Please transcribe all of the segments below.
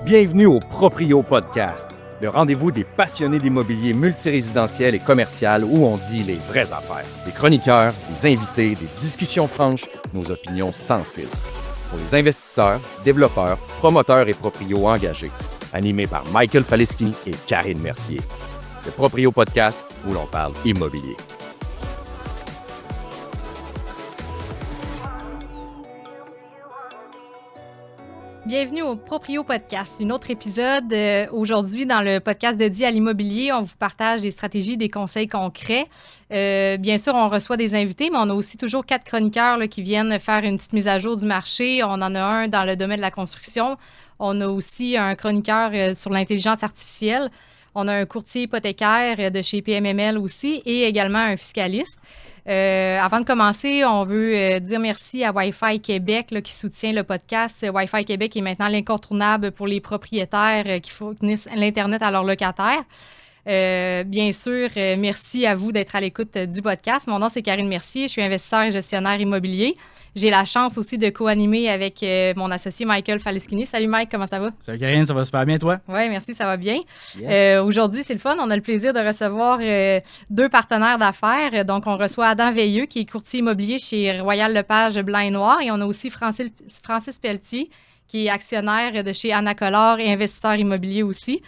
Bienvenue au Proprio Podcast, le rendez-vous des passionnés d'immobilier multirésidentiel et commercial où on dit les vraies affaires. Des chroniqueurs, des invités, des discussions franches, nos opinions sans filtre. Pour les investisseurs, développeurs, promoteurs et proprios engagés. Animé par Michael Faleschini et Karine Mercier. Le Proprio Podcast où l'on parle immobilier. Bienvenue au Proprio Podcast, un autre épisode. Aujourd'hui, dans le podcast dédié à l'immobilier, on vous partage des stratégies, des conseils concrets. Bien sûr, on reçoit des invités, mais on a aussi toujours 4 chroniqueurs là, qui viennent faire une petite mise à jour du marché. On en a un dans le domaine de la construction. On a aussi un chroniqueur sur l'intelligence artificielle. On a un courtier hypothécaire de chez PMML aussi et également un fiscaliste. Avant de commencer, on veut dire merci à Wi-Fi Québec là, qui soutient le podcast. Wi-Fi Québec est maintenant l'incontournable pour les propriétaires qui fournissent l'Internet à leurs locataires. Bien sûr, merci à vous d'être à l'écoute du podcast. Mon nom, c'est Karine Mercier. Je suis investisseur et gestionnaire immobilier. J'ai la chance aussi de co-animer avec mon associé Michael Faleschini. Salut Mike, comment ça va? Salut Karine, ça va super bien toi? Oui, merci, ça va bien. Yes. Aujourd'hui, c'est le fun. On a le plaisir de recevoir 2 partenaires d'affaires. Donc, on reçoit Adam Veilleux, qui est courtier immobilier chez Royal Lepage Blanc et Noir. Et on a aussi Francis Pelletier, qui est actionnaire de chez Anacolor et investisseur immobilier aussi.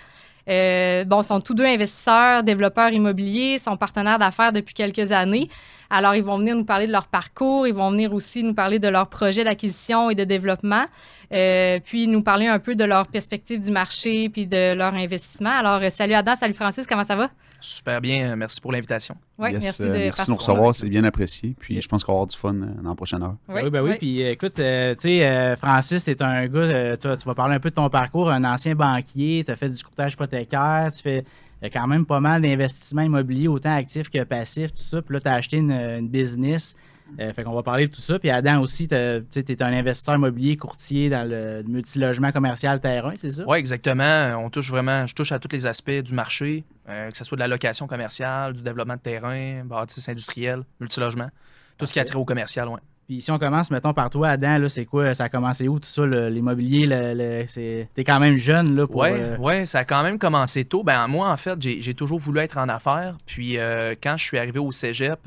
Ils sont tous 2 investisseurs, développeurs immobiliers, sont partenaires d'affaires depuis quelques années. Alors, ils vont venir nous parler de leur parcours, ils vont venir aussi nous parler de leurs projets d'acquisition et de développement, puis nous parler un peu de leur perspective du marché puis de leur investissement. Alors, salut Adam, salut Francis, comment ça va? Super bien, merci pour l'invitation. Oui, Yes, merci de merci de nous participer. recevoir, c'est bien apprécié. Puis je pense qu'on va avoir du fun dans la prochaine heure. Oui. Puis écoute, tu sais, Francis, t'es un gars, tu vas parler un peu de ton parcours, un ancien banquier, tu as fait du courtage hypothécaire, tu fais quand même pas mal d'investissements immobiliers, autant actifs que passifs, tout ça. Puis là, tu as acheté une business. Fait qu'on va parler de tout ça. Puis Adam aussi, tu es un investisseur immobilier courtier dans le multilogement commercial terrain, c'est ça? Oui, exactement. Je touche à tous les aspects du marché, que ce soit de la location commerciale, du développement de terrain, bâtisse industrielle, multilogement, tout ce qui a trait au commercial, oui. Puis si on commence, mettons, par toi, Adam, là, c'est quoi? Ça a commencé où, tout ça, l'immobilier? T'es quand même jeune, là, pour... Oui, ça a quand même commencé tôt. Ben moi, en fait, j'ai toujours voulu être en affaires. Puis quand je suis arrivé au cégep,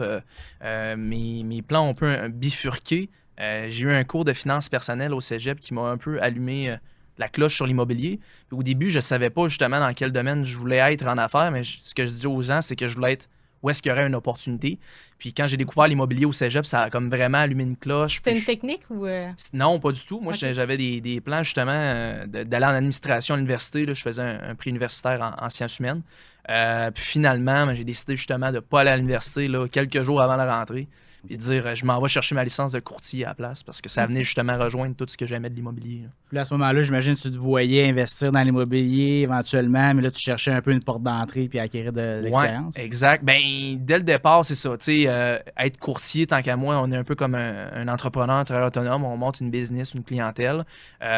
mes plans ont un peu bifurqué. J'ai eu un cours de finances personnelles au cégep qui m'a un peu allumé la cloche sur l'immobilier. Puis au début, je ne savais pas justement dans quel domaine je voulais être en affaires, mais ce que je disais aux gens, c'est que je voulais être où est-ce qu'il y aurait une opportunité. Puis quand j'ai découvert l'immobilier au cégep, ça a comme vraiment allumé une cloche. C'était une technique ou... Non, pas du tout. Moi, Okay. j'avais des plans justement d'aller en administration à l'université. Là. Je faisais un prix universitaire en sciences humaines. Puis finalement, j'ai décidé justement de ne pas aller à l'université là, quelques jours avant la rentrée. Puis de dire, je m'en vais chercher ma licence de courtier à la place parce que ça venait justement rejoindre tout ce que j'aimais de l'immobilier. Là. Puis là, à ce moment-là, j'imagine que tu te voyais investir dans l'immobilier éventuellement, mais là, tu cherchais un peu une porte d'entrée puis acquérir de l'expérience. Ouais, exact. Ben, dès le départ, c'est ça. Tu sais, être courtier, tant qu'à moi, on est un peu comme un entrepreneur, un travailleur autonome. On monte une business, une clientèle.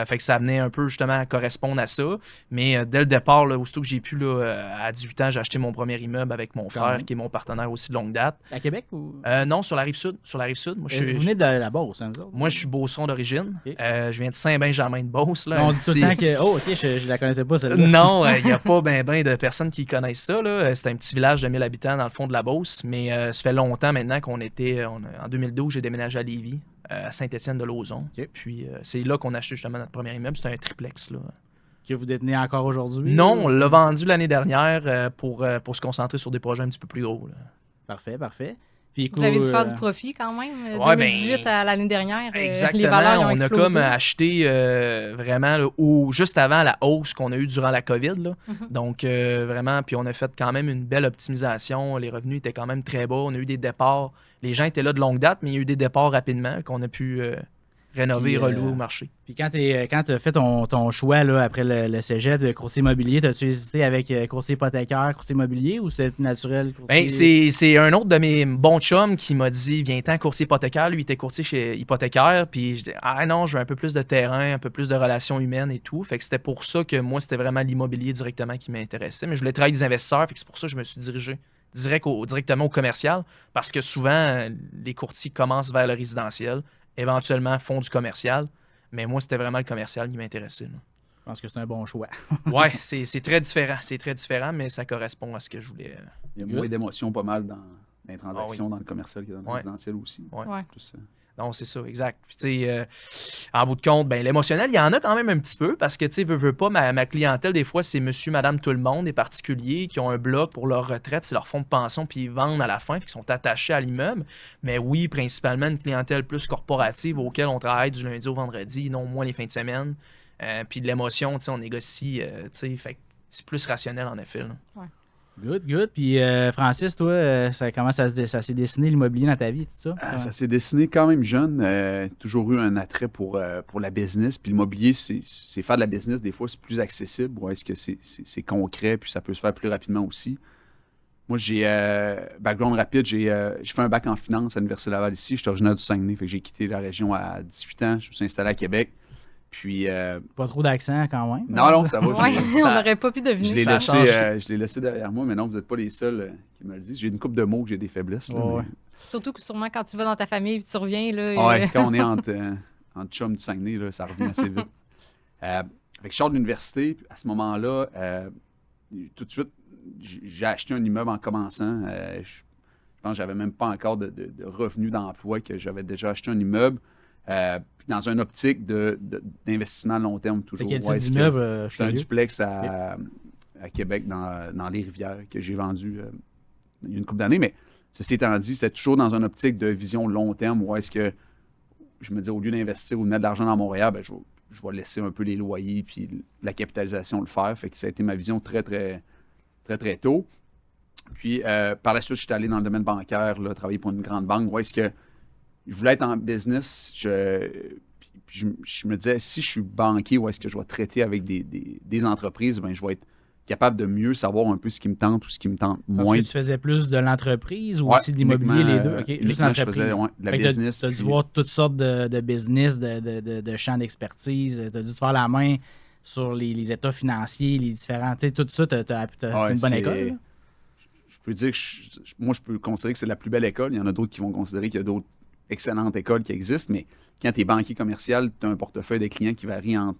Fait que ça venait un peu justement à correspondre à ça. Mais dès le départ, là, aussitôt que j'ai pu, là, à 18 ans, j'ai acheté mon premier immeuble avec mon frère, qui est mon partenaire aussi de longue date. À Québec ou? Non, sur la Rive-Sud. Sur la Rive-Sud. Moi, Vous venez de la Beauce, hein, vous autres? Moi, je suis beauceron d'origine. Okay. Je viens de Saint-Benjamin-de-Beauce. Là, on dit tout le temps que... Oh, OK, je la connaissais pas, celle-là. Non, il n'y a pas ben de personnes qui connaissent ça. Là. C'est un petit village de 1000 habitants dans le fond de la Beauce, mais ça fait longtemps maintenant qu'on était... en 2012, j'ai déménagé à Lévis, à Saint-Étienne-de-Lauzon. Okay. Puis c'est là qu'on a acheté justement notre premier immeuble. C'est un triplex. Là. Que vous détenez encore aujourd'hui? Non, on l'a vendu l'année dernière pour se concentrer sur des projets un petit peu plus gros. Là. Parfait. Puis, Vous avez dû faire du profit quand même, Ouais, 2018 à l'année dernière. Exactement, les valeurs ont on a explosé. comme acheté vraiment là, juste avant la hausse qu'on a eue durant la COVID. Là. Mhm. Donc vraiment, puis on a fait quand même une belle optimisation. Les revenus étaient quand même très bas. On a eu des départs. Les gens étaient là de longue date, mais il y a eu des départs rapidement qu'on a pu rénover et relouer au marché. Puis quand tu as fait ton choix là, après le cégep de courtier immobilier, as-tu hésité avec courtier hypothécaire, courtier immobilier ou c'était naturel? Ben, c'est un autre de mes bons chums qui m'a dit viens-t'en courtier hypothécaire. Lui, il était courtier chez hypothécaire. Puis je dis ah non, je veux un peu plus de terrain, un peu plus de relations humaines et tout. Fait que c'était pour ça que moi, c'était vraiment l'immobilier directement qui m'intéressait. Mais je voulais travailler avec des investisseurs. Fait que c'est pour ça que je me suis dirigé directement au commercial parce que souvent, les courtiers commencent vers le résidentiel, éventuellement font du commercial. Mais moi, c'était vraiment le commercial qui m'intéressait. Là. Je pense que c'est un bon choix. Ouais, c'est très différent. C'est très différent, mais ça correspond à ce que je voulais. Il y a moins d'émotions pas mal dans les Ah transactions, dans le commercial que dans le Ouais. résidentiel aussi. Ouais. Plus, Non, c'est ça, exact. Puis, tu sais, en bout de compte, ben, l'émotionnel, il y en a quand même un petit peu parce que, tu sais, veux pas, ma clientèle, des fois, c'est monsieur, madame, tout le monde, des particuliers qui ont un bloc pour leur retraite, c'est leur fonds de pension, puis ils vendent à la fin, puis qui sont attachés à l'immeuble. Mais oui, principalement, une clientèle plus corporative auquel on travaille du lundi au vendredi, non moins les fins de semaine. Puis de l'émotion, tu sais, on négocie, tu sais, fait que c'est plus rationnel, en effet, là. Good. Puis Francis, toi, comment ça s'est dessiné l'immobilier dans ta vie, tout ça? Ça s'est dessiné quand même jeune. Toujours eu un attrait pour la business. Puis l'immobilier, c'est faire de la business. Des fois, c'est plus accessible. Ou est-ce que c'est concret, puis ça peut se faire plus rapidement aussi. Moi, j'ai background rapide. J'ai fait un bac en finance à l'Université Laval ici. Je suis originaire du Saguenay. Fait que j'ai quitté la région à 18 ans. Je me suis installé à Québec. Puis... Pas trop d'accent quand même. Non, ça va. Ouais, ça- on n'aurait pas pu Je deviner l'ai ça. laissé derrière moi, mais non, vous n'êtes pas les seuls qui me le disent. J'ai une couple de mots que j'ai des faiblesses. Là, Ouais. Surtout que sûrement quand tu vas dans ta famille et tu reviens, là. Ouais, quand on est entre chums du Saguenay, là, ça revient assez vite. Fait que je sors de l'université, puis à ce moment-là, tout de suite, j'ai acheté un immeuble en commençant. Je pense que j'avais même pas encore de revenus d'emploi, que j'avais déjà acheté un immeuble. Puis dans une optique d'investissement à long terme, C'est toujours. quel type Ouais, est-ce que- d'immeuble? Je suis c'est un curieux. duplex à Québec, dans les rivières, que j'ai vendu il y a une couple d'années. Mais ceci étant dit, c'était toujours dans une optique de vision long terme, où est-ce que je me dis, au lieu d'investir ou de mettre de l'argent dans Montréal, ben, je vais laisser un peu les loyers puis la capitalisation le faire. Fait que ça a été ma vision très, très, très, très tôt. Puis par la suite, je suis allé dans le domaine bancaire, là, travailler pour une grande banque, où est-ce que je voulais être en business. Puis je me disais, si je suis banquier, où est-ce que je vais traiter avec des entreprises, ben, je vais être capable de mieux savoir un peu ce qui me tente ou ce qui me tente Parce moins. que tu faisais plus de l'entreprise ou Ouais, aussi de l'immobilier, les deux? OK, juste uniquement, je l'entreprise. faisais de la Fait que business. Tu as dû puis- voir toutes sortes de business, de champs d'expertise. Tu as dû te faire la main sur les états financiers, les différents. Tu sais, tout ça, tu as Ouais, une bonne c'est- école. Là? Je peux dire que moi, je peux considérer que c'est la plus belle école. Il y en a d'autres qui vont considérer qu'il y a d'autres excellentes écoles qui existent, mais quand tu es banquier commercial, tu as un portefeuille de clients qui varie entre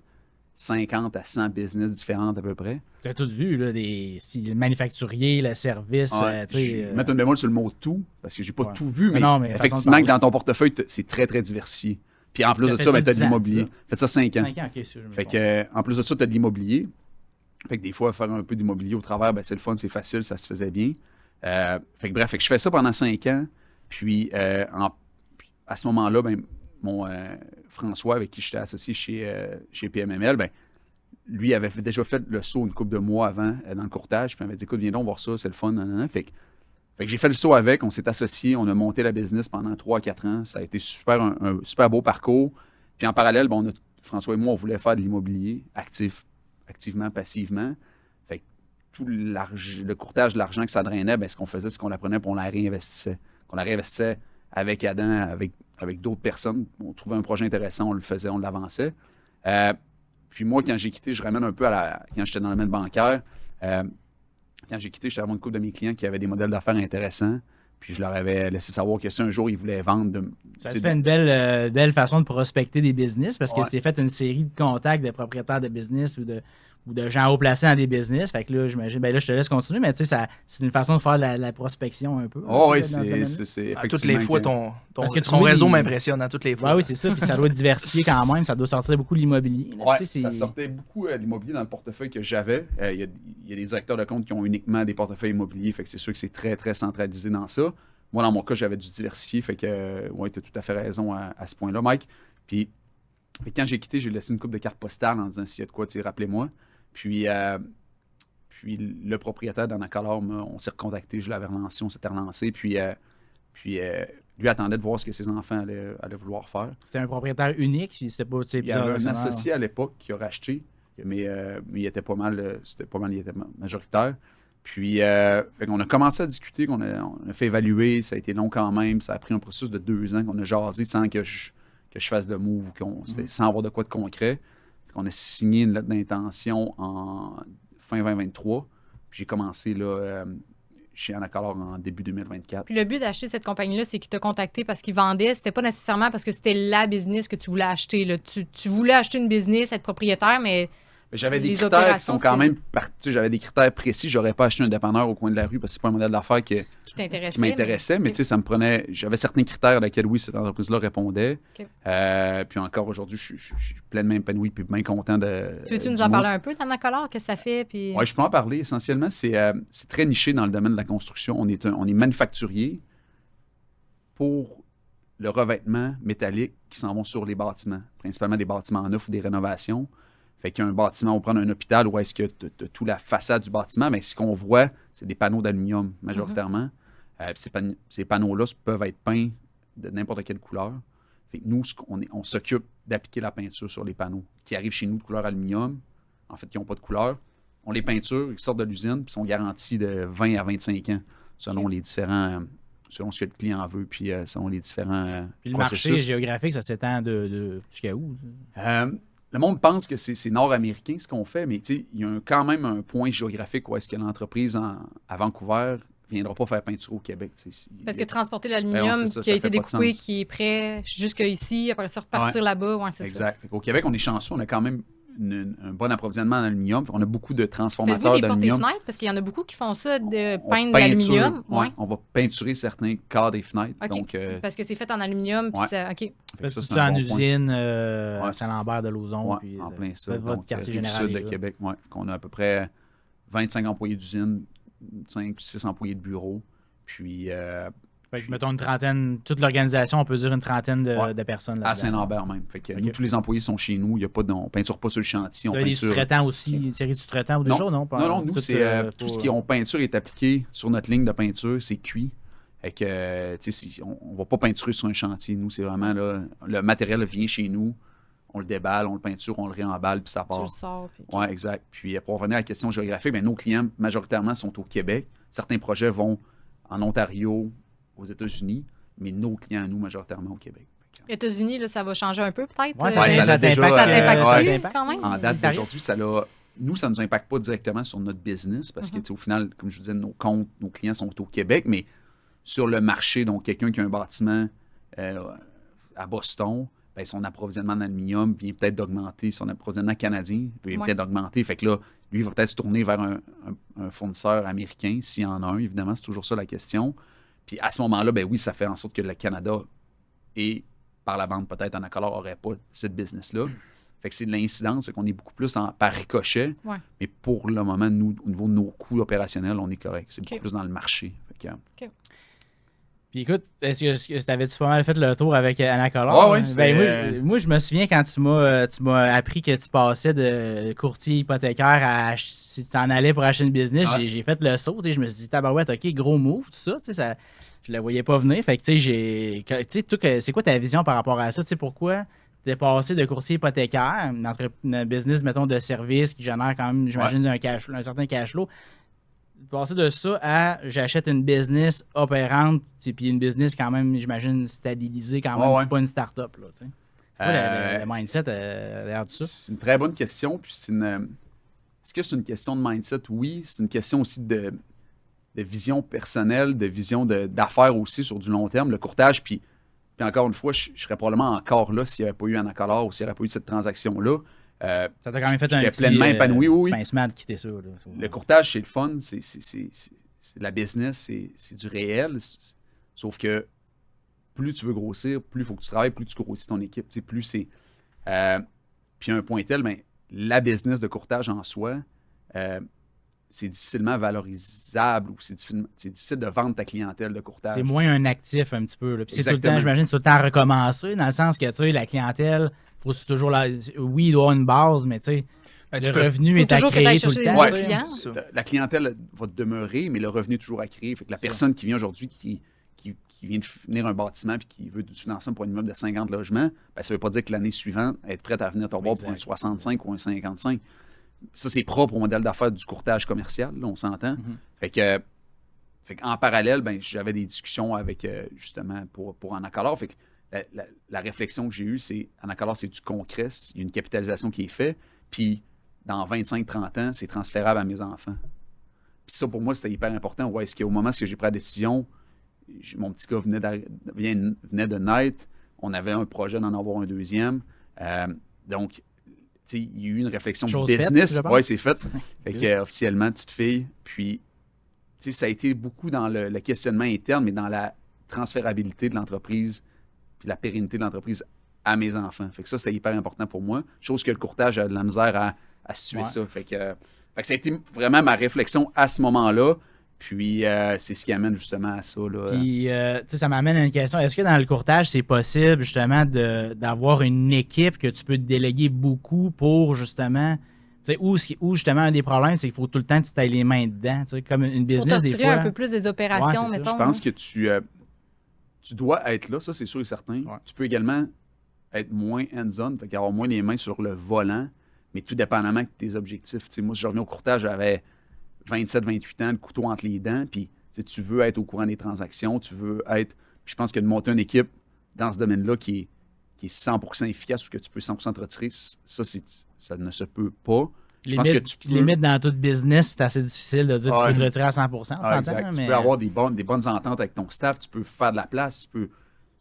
50 à 100 business différentes à peu près. Tu as tout vu, là, le manufacturier, le service. Ouais, tu sais, je vais mettre un bémol sur le mot tout, parce que j'ai pas Ouais. tout vu, mais, Non, mais façon de effectivement, parler. que dans ton portefeuille, c'est très, très diversifié. Puis en plus T'as de fait ça, ça tu as de 10 ans, l'immobilier. ça. Faites ça 5 ans. 5 ans, OK, sûr. je me Fait trompe. que, en plus de ça, tu as de l'immobilier. Fait que des fois, faire un peu d'immobilier au travers, ben, c'est le fun, c'est facile, ça se faisait bien. Fait que bref, fait que je fais ça pendant 5 ans. Puis à ce moment-là, ben, mon François, avec qui j'étais associé chez PMML, ben, lui avait déjà fait le saut une couple de mois avant dans le courtage. Puis il m'avait dit, écoute, viens donc voir ça, c'est le fun. Nanana. Fait que j'ai fait le saut avec, on s'est associés, on a monté la business pendant 3-4 ans. Ça a été un super beau parcours. Puis en parallèle, ben, François et moi, on voulait faire de l'immobilier activement, passivement. Fait que tout le courtage de l'argent que ça drainait, ben, ce qu'on faisait, c'est qu'on la prenait et on la réinvestissait. On la réinvestissait avec Adam, avec d'autres personnes. On trouvait un projet intéressant, on le faisait, on l'avançait. Puis moi, quand j'ai quitté, je ramène un peu quand j'étais dans le domaine bancaire. Quand j'ai quitté, j'étais avec une couple de mes clients qui avaient des modèles d'affaires intéressants. Puis je leur avais laissé savoir que si un jour ils voulaient vendre... Ça te fait une belle façon de prospecter des business parce que Ouais. c'est fait une série de contacts de propriétaires de business ou de gens haut placés dans des business. Fait que là, j'imagine, ben là, je te laisse continuer, mais tu sais, c'est une façon de faire la prospection un peu. Oh, oui, tu sais, dans ce domaine-là. c'est À toutes les fois, ton Parce que son trouver réseau des- m'impressionne à toutes les fois. Ouais, oui, c'est ça. Puis ça doit être diversifié quand même. Ça doit sortir beaucoup de l'immobilier. là, Ouais, tu sais, ça c'est- sortait beaucoup l'immobilier dans le portefeuille que j'avais. Il y a des directeurs de compte qui ont uniquement des portefeuilles immobiliers, fait que c'est sûr que c'est très, très centralisé dans ça. Moi, dans mon cas, j'avais du diversifié, fait que, ouais, tu as tout à fait raison à ce point-là, Mike. Puis quand j'ai quitté, j'ai laissé une coupe de cartes postales en disant s'il y a de quoi, tu sais, rappelez-moi. Puis le propriétaire d'Anacolor, on s'est recontacté, je l'avais relancé, on s'était relancé. Puis lui attendait de voir ce que ses enfants allaient vouloir faire. C'était un propriétaire unique. C'était pas, tu sais, Il y avait un plusieurs actionnaires. associé à l'époque qui a racheté, mais il était pas mal, il était majoritaire. Puis, fait qu'on a commencé à discuter, on a fait évaluer, ça a été long quand même, ça a pris un processus de 2 ans qu'on a jasé sans que je fasse de move, sans avoir de quoi de concret. On a signé une lettre d'intention en fin 2023, puis j'ai commencé là, chez Anacolor en début 2024. Puis le but d'acheter cette compagnie-là, c'est qu'il t'a contacté parce qu'il vendait. C'était pas nécessairement parce que c'était la business que tu voulais acheter. Là. Tu voulais acheter une business, être propriétaire, mais J'avais des les critères qui opérations, sont quand c'était- même... J'avais des critères précis. J'aurais pas acheté un dépanneur au coin de la rue parce que c'est pas un modèle d'affaires qui qui t'intéressait. m'intéressait, mais ok. tu sais, ça me prenait... J'avais certains critères à laquelle, oui, cette entreprise-là répondait. Ok. Puis encore aujourd'hui, je suis pleinement épanoui puis bien content de... Tu veux-tu du nous en move. parler un peu d'Anacolor? Qu'est-ce que ça fait? Puis... Oui, je peux en parler. Essentiellement, c'est très niché dans le domaine de la construction. On est manufacturier pour le revêtement métallique qui s'en vont sur les bâtiments, principalement des bâtiments neufs ou des rénovations. Fait qu'il y a un bâtiment, on prend un hôpital où est-ce que toute la façade du bâtiment, mais ce qu'on voit, c'est des panneaux d'aluminium majoritairement. Puis ces panneaux-là peuvent être peints de n'importe quelle couleur. Fait que nous, on s'occupe d'appliquer la peinture sur les panneaux qui arrivent chez nous de couleur aluminium, en fait, qui n'ont pas de couleur. On les peinture, ils sortent de l'usine, puis sont garantis de 20 à 25 ans selon les différents... selon ce que le client veut, puis selon les différents Puis le processus. marché géographique, ça s'étend de jusqu'à où? Le monde pense que c'est nord-américain ce qu'on fait, mais il y a quand même un point géographique où est-ce que l'entreprise à Vancouver ne viendra pas faire peinture au Québec. Parce que transporter Ben l'aluminium non, c'est ça, qui a ça été fait pas de découpé, sens. qui est prêt jusqu'ici, après ça repartir là-bas, ouais, c'est ça. Exact. Au Québec, on est chanceux, on a quand même un bon approvisionnement en aluminium. On a beaucoup de Faites-vous transformateurs des portes et d'aluminium. fenêtres? Parce qu'il y en a beaucoup qui font ça, de On peindre de peinture, l'aluminium. ouais, on va peinturer certains cadres et fenêtres. OK. Donc, Parce que c'est fait en aluminium, puis ouais. ça... OK. fait que ça, Faites c'est ça un en bon point. usine, à Saint-Lambert de Lauzon. Ouais, puis, en plein ça. faites votre Donc, quartier rive général. sud de Québec, ouais. On a à peu près 25 employés d'usine, 5 ou 6 employés de bureau. Puis Mettons une trentaine, toute l'organisation, on peut dire une trentaine Ouais. de personnes là-dedans. à Saint-Lambert même. Fait que Ok. nous, tous les employés sont chez nous. Il y a pas on peinture pas sur le chantier. On Vous avez des peinture... sous-traitants aussi, Thierry sous-traitants ou des Non. choses, non? Non, nous, tout, c'est tout pour- ce qui est peinture est appliqué sur notre ligne de peinture, c'est cuit. Fait que, on va pas peinturer sur un chantier. Nous, c'est vraiment là, le matériel vient chez nous, on le déballe, on le peinture, on le réemballe, puis ça Tu part. le sors. Puis... Oui, exact. Puis pour revenir à la question géographique, nos clients majoritairement sont au Québec. Certains projets vont en Ontario, aux États-Unis, mais nos clients, nous, majoritairement au Québec. États-Unis, là, ça va changer un peu, peut-être? Ouais, Ouais, ça ça l'a déjà, t'impacte. Ça t'impacte-tu, ouais. quand même? En date Tarif. d'aujourd'hui, ça nous nous impacte pas directement sur notre business parce que, au final, comme je vous disais, nos comptes, nos clients sont au Québec, mais sur le marché, donc quelqu'un qui a un bâtiment à Boston, ben, son approvisionnement en aluminium vient peut-être d'augmenter, son approvisionnement canadien vient Ouais. peut-être d'augmenter. Fait que là, lui, il va peut-être se tourner vers un fournisseur américain, s'il y en a un, évidemment, c'est toujours ça la question. Puis à ce moment-là, ben oui, ça fait en sorte que le Canada et par la bande peut-être en accord n'aurait pas cette business-là. Fait que c'est de l'incidence, fait qu'on est beaucoup plus par ricochet. Ouais. Mais pour le moment, nous, au niveau de nos coûts opérationnels, on est correct. C'est OK. beaucoup plus dans le marché. Fait que, Puis écoute, est-ce que t'avais-tu pas mal fait le tour avec Anacolor? Ah ouais, moi, je me souviens quand tu m'as appris que tu passais de courtier hypothécaire si tu t'en allais pour acheter une business, Ouais. j'ai fait le saut. Je me suis dit, tabarouette, OK, gros move, tout ça. Ça je le voyais pas venir. Fait que, c'est quoi ta vision par rapport à ça? Pourquoi t'es passé de courtier hypothécaire, une business, mettons, de service qui génère quand même, j'imagine, un certain cash flow, passer de ça à j'achète une business opérante, puis une business quand même, j'imagine, stabilisée quand même, Ouais. pas une start-up. Là, c'est quoi le mindset derrière tout ça? c'est une très bonne question. Puis est-ce que c'est une question de mindset? Oui. C'est une question aussi de vision personnelle, de vision d'affaires aussi sur du long terme. Le courtage, puis encore une fois, je serais probablement encore là s'il n'y avait pas eu un accord ou s'il n'y aurait pas eu cette transaction-là. Ça t'a quand même fait un j'étais petit pleinement épanoui, oui. pincement de quitter ça. Là. Le courtage, c'est le fun, c'est de la business, c'est du réel. Sauf que plus tu veux grossir, plus il faut que tu travailles, plus tu grossis ton équipe. Plus c'est. Puis un point tel, ben, la business de courtage en soi, c'est difficilement valorisable ou c'est difficile de vendre ta clientèle de courtage. C'est moins un actif un petit peu. Là. Puis c'est tout le Exactement. temps, j'imagine, c'est tout le temps recommencer, dans le sens que tu sais, la clientèle, faut toujours oui, il doit y avoir une base, mais tu sais, Ben, le tu peux- revenu Faut est à toujours que créer t'ailles tout le chercher temps. des nouveaux tu sais. clients. Ça. La clientèle va demeurer, mais le revenu est toujours à créer. Fait que la personne qui vient aujourd'hui, qui vient de finir un bâtiment et qui veut du financement pour un immeuble de 50 logements, ben, ça ne veut pas dire que l'année suivante, être prête à venir te voir pour un Exact. 65 ou un 55. Ça, c'est propre au modèle d'affaires du courtage commercial, là, on s'entend. Fait qu'en parallèle, ben, j'avais des discussions avec, justement, pour Anacolor. Fait que la réflexion que j'ai eue, c'est Anacolor, c'est du concret, il y a une capitalisation qui est faite, puis dans 25-30 ans, c'est transférable à mes enfants. Puis ça, pour moi, c'était hyper important. Ouais, est-ce qu'au moment où j'ai pris la décision, mon petit gars venait de naître, on avait un projet d'en avoir un deuxième. Donc, il y a eu une réflexion Chose business. faite, je pense. Oui, c'est fait. Fait que, officiellement, petite fille. Puis, ça a été beaucoup dans le questionnement interne, mais dans la transférabilité de l'entreprise puis la pérennité de l'entreprise à mes enfants. Fait que ça, c'était hyper important pour moi. Chose que le courtage a de la misère à situer ça. Fait que ça a été vraiment ma réflexion à ce moment-là. Puis, c'est ce qui amène justement à ça. Là. Puis, ça m'amène à une question. Est-ce que dans le courtage, c'est possible justement d'avoir une équipe que tu peux déléguer beaucoup pour justement... Où justement, un des problèmes, c'est qu'il faut tout le temps que tu aies les mains dedans. Comme une Pour business, te des retirer fois... un peu plus des opérations, Ouais, c'est ça. mettons. Je pense que tu dois être là, ça, c'est sûr et certain. Ouais. Tu peux également être moins hands-on, fait qu'avoir moins les mains sur le volant, mais tout dépendamment de tes objectifs. Moi, si je reviens au courtage, j'avais 27, 28 ans, le couteau entre les dents, puis tu veux être au courant des transactions, tu veux être... Puis je pense que de monter une équipe dans ce domaine-là qui est 100% efficace ou que tu peux 100% te retirer, ça ne se peut pas. Je pense que tu peux... Limite, dans tout business, c'est assez difficile de dire que tu peux te retirer à 100%, on s'entend, exact. mais... Tu peux avoir des bonnes ententes avec ton staff, tu peux faire de la place,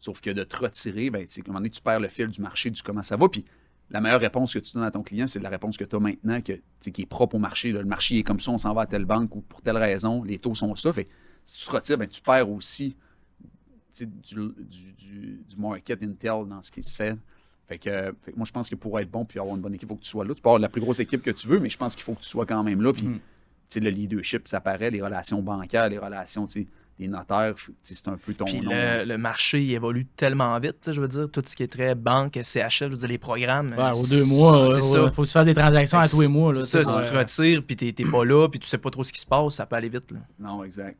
sauf que de te retirer, ben, à un moment donné, tu perds le fil du marché, du comment ça va. Puis la meilleure réponse que tu donnes à ton client, c'est la réponse que tu as maintenant, qui est propre au marché. Là. Le marché est comme ça, on s'en va à telle banque ou pour telle raison, les taux sont ça. Fait, si tu te retires, ben, tu perds aussi du market intel dans ce qui se fait. Fait que moi, je pense que pour être bon puis avoir une bonne équipe, il faut que tu sois là. Tu peux avoir la plus grosse équipe que tu veux, mais je pense qu'il faut que tu sois quand même là. Puis, le leadership, ça paraît, les relations bancaires, les relations, des notaires, c'est un peu ton Puis nom. le marché il évolue tellement vite, je veux dire, tout ce qui est très banque, CHL, je veux dire, les programmes. Ouais, aux 2 mois, c'est ça. faut que tu fasses des transactions à tous les mois. Là, C'est ça, si tu te retires, puis t'es pas là, puis tu sais pas trop ce qui se passe, ça peut aller vite. Là. Non, exact.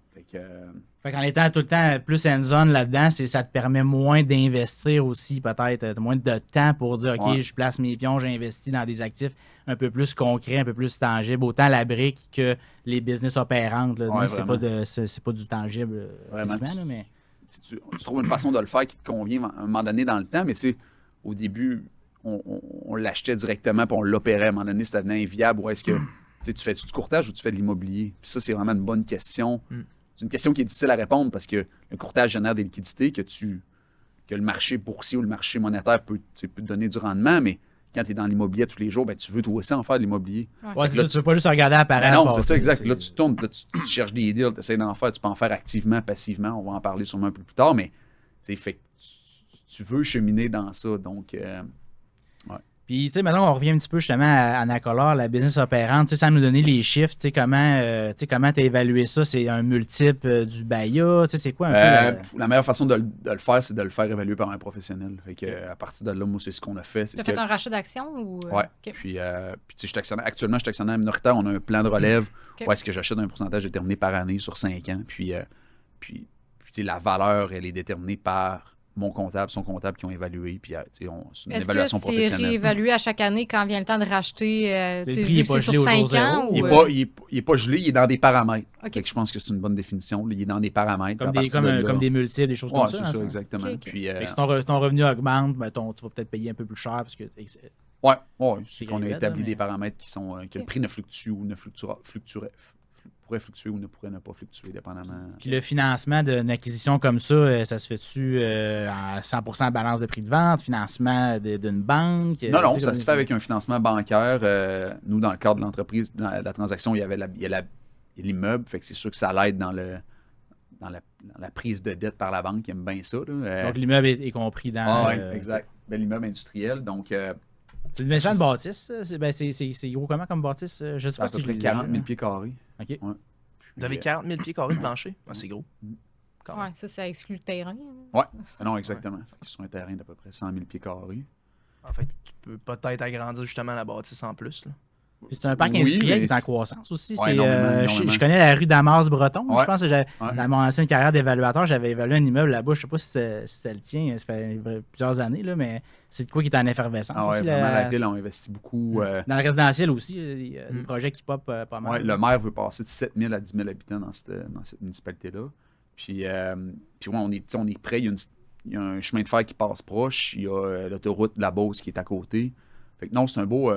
Fait qu'en étant tout le temps plus hands-on là-dedans, ça te permet moins d'investir aussi, peut-être. Moins de temps pour dire, OK, je place mes pions, j'investis dans des actifs un peu plus concrets, un peu plus tangibles, autant la brique que les business opérantes. Là. Ouais, c'est pas du tangible. Vraiment, là, mais... tu trouves une façon de le faire qui te convient à un moment donné dans le temps, mais au début, on l'achetait directement puis on l'opérait. À un moment donné, ça devenait inviable. Ou est-ce que tu fais-tu du courtage ou tu fais de l'immobilier? Puis ça, c'est vraiment une bonne question. C'est une question qui est difficile à répondre parce que le courtage génère des liquidités que le marché boursier ou le marché monétaire peut te donner du rendement, mais quand tu es dans l'immobilier tous les jours, ben, tu veux toi aussi en faire de l'immobilier. Ouais, c'est ça, tu veux pas juste regarder apparaître. Ben non, c'est ça, exact. Là, tu tournes, là, tu cherches des deals, tu essaies d'en faire, tu peux en faire activement, passivement, on va en parler sûrement un peu plus tard, mais fait, tu veux cheminer dans ça, donc... Puis, tu sais, maintenant, on revient un petit peu justement à Anacolor, la business opérante, tu sais, sans nous donner les chiffres, tu sais, comment tu as évalué ça? C'est un multiple du BAYA? Tu sais, c'est quoi un peu? La meilleure façon de le faire, c'est de le faire évaluer par un professionnel. Fait que, à partir de là, moi, c'est ce qu'on a fait. Tu as fait un rachat d'actions? Ou... Ouais. Okay. Puis tu sais, actuellement, je suis actionnaire minoritaire. On a un plan de relève où est-ce que j'achète un pourcentage déterminé par année sur 5 ans. Puis tu sais, la valeur, elle est déterminée par mon comptable, son comptable qui ont évalué, puis c'est une évaluation professionnelle. Est-ce que c'est réévalué à chaque année quand vient le temps de racheter, le prix n'est pas gelé sur 5 au jour ans? zéro, Il n'est pas gelé, il est dans des paramètres. Okay. Fait que je pense que c'est une bonne définition. Il est dans des paramètres. Comme des multiples, des choses comme ça. C'est ça, exactement. Okay. Puis, si ton revenu augmente, ben, tu vas peut-être payer un peu plus cher parce que... Oui, c'est qu'on a grisette, établi mais... des paramètres qui sont que le prix ne fluctue ou ne pourrait fluctuer ou ne pourrait ne pas fluctuer, dépendamment. Puis le financement d'une acquisition comme ça, ça se fait-tu à 100% balance de prix de vente, financement d'une banque? Non, ça se fait avec un financement bancaire. Nous, dans le cadre de l'entreprise, dans la transaction, il y a l'immeuble, fait que c'est sûr que ça l'aide dans la prise de dette par la banque, qui aime bien ça. Là. Donc l'immeuble est compris dans... oui, exact. Ben, l'immeuble industriel, donc... c'est une méchante bâtisse. C'est gros comment comme bâtisse? Je sais pas si à peu près 40 000 pieds carrés. OK. Ouais. Vous avez 40 000 pieds carrés de plancher? Ah, c'est gros. Oui, ça exclut le terrain. Oui, non, exactement. Fait sur un terrain d'à peu près 100 000 pieds carrés. En fait, tu peux peut-être agrandir justement la bâtisse en plus. Là. C'est un parc industriel qui est en croissance aussi. Ouais, je connais la rue Damas-Breton. Ouais. Je pense que dans mon ancienne carrière d'évaluateur, j'avais évalué un immeuble là-bas. Je ne sais pas si c'est le tien. Ça fait plusieurs années, là, mais c'est de quoi qui est en effervescence. Ah ouais, aussi, vraiment, la ville a investi beaucoup. Dans le résidentiel aussi, il y a des projets qui pop pas mal. Ouais, le maire veut passer de 7 000 à 10 000 habitants dans cette municipalité-là. Puis on est prêt. Il y a un chemin de fer qui passe proche. Il y a l'autoroute de la Beauce qui est à côté. Fait que non, c'est un beau...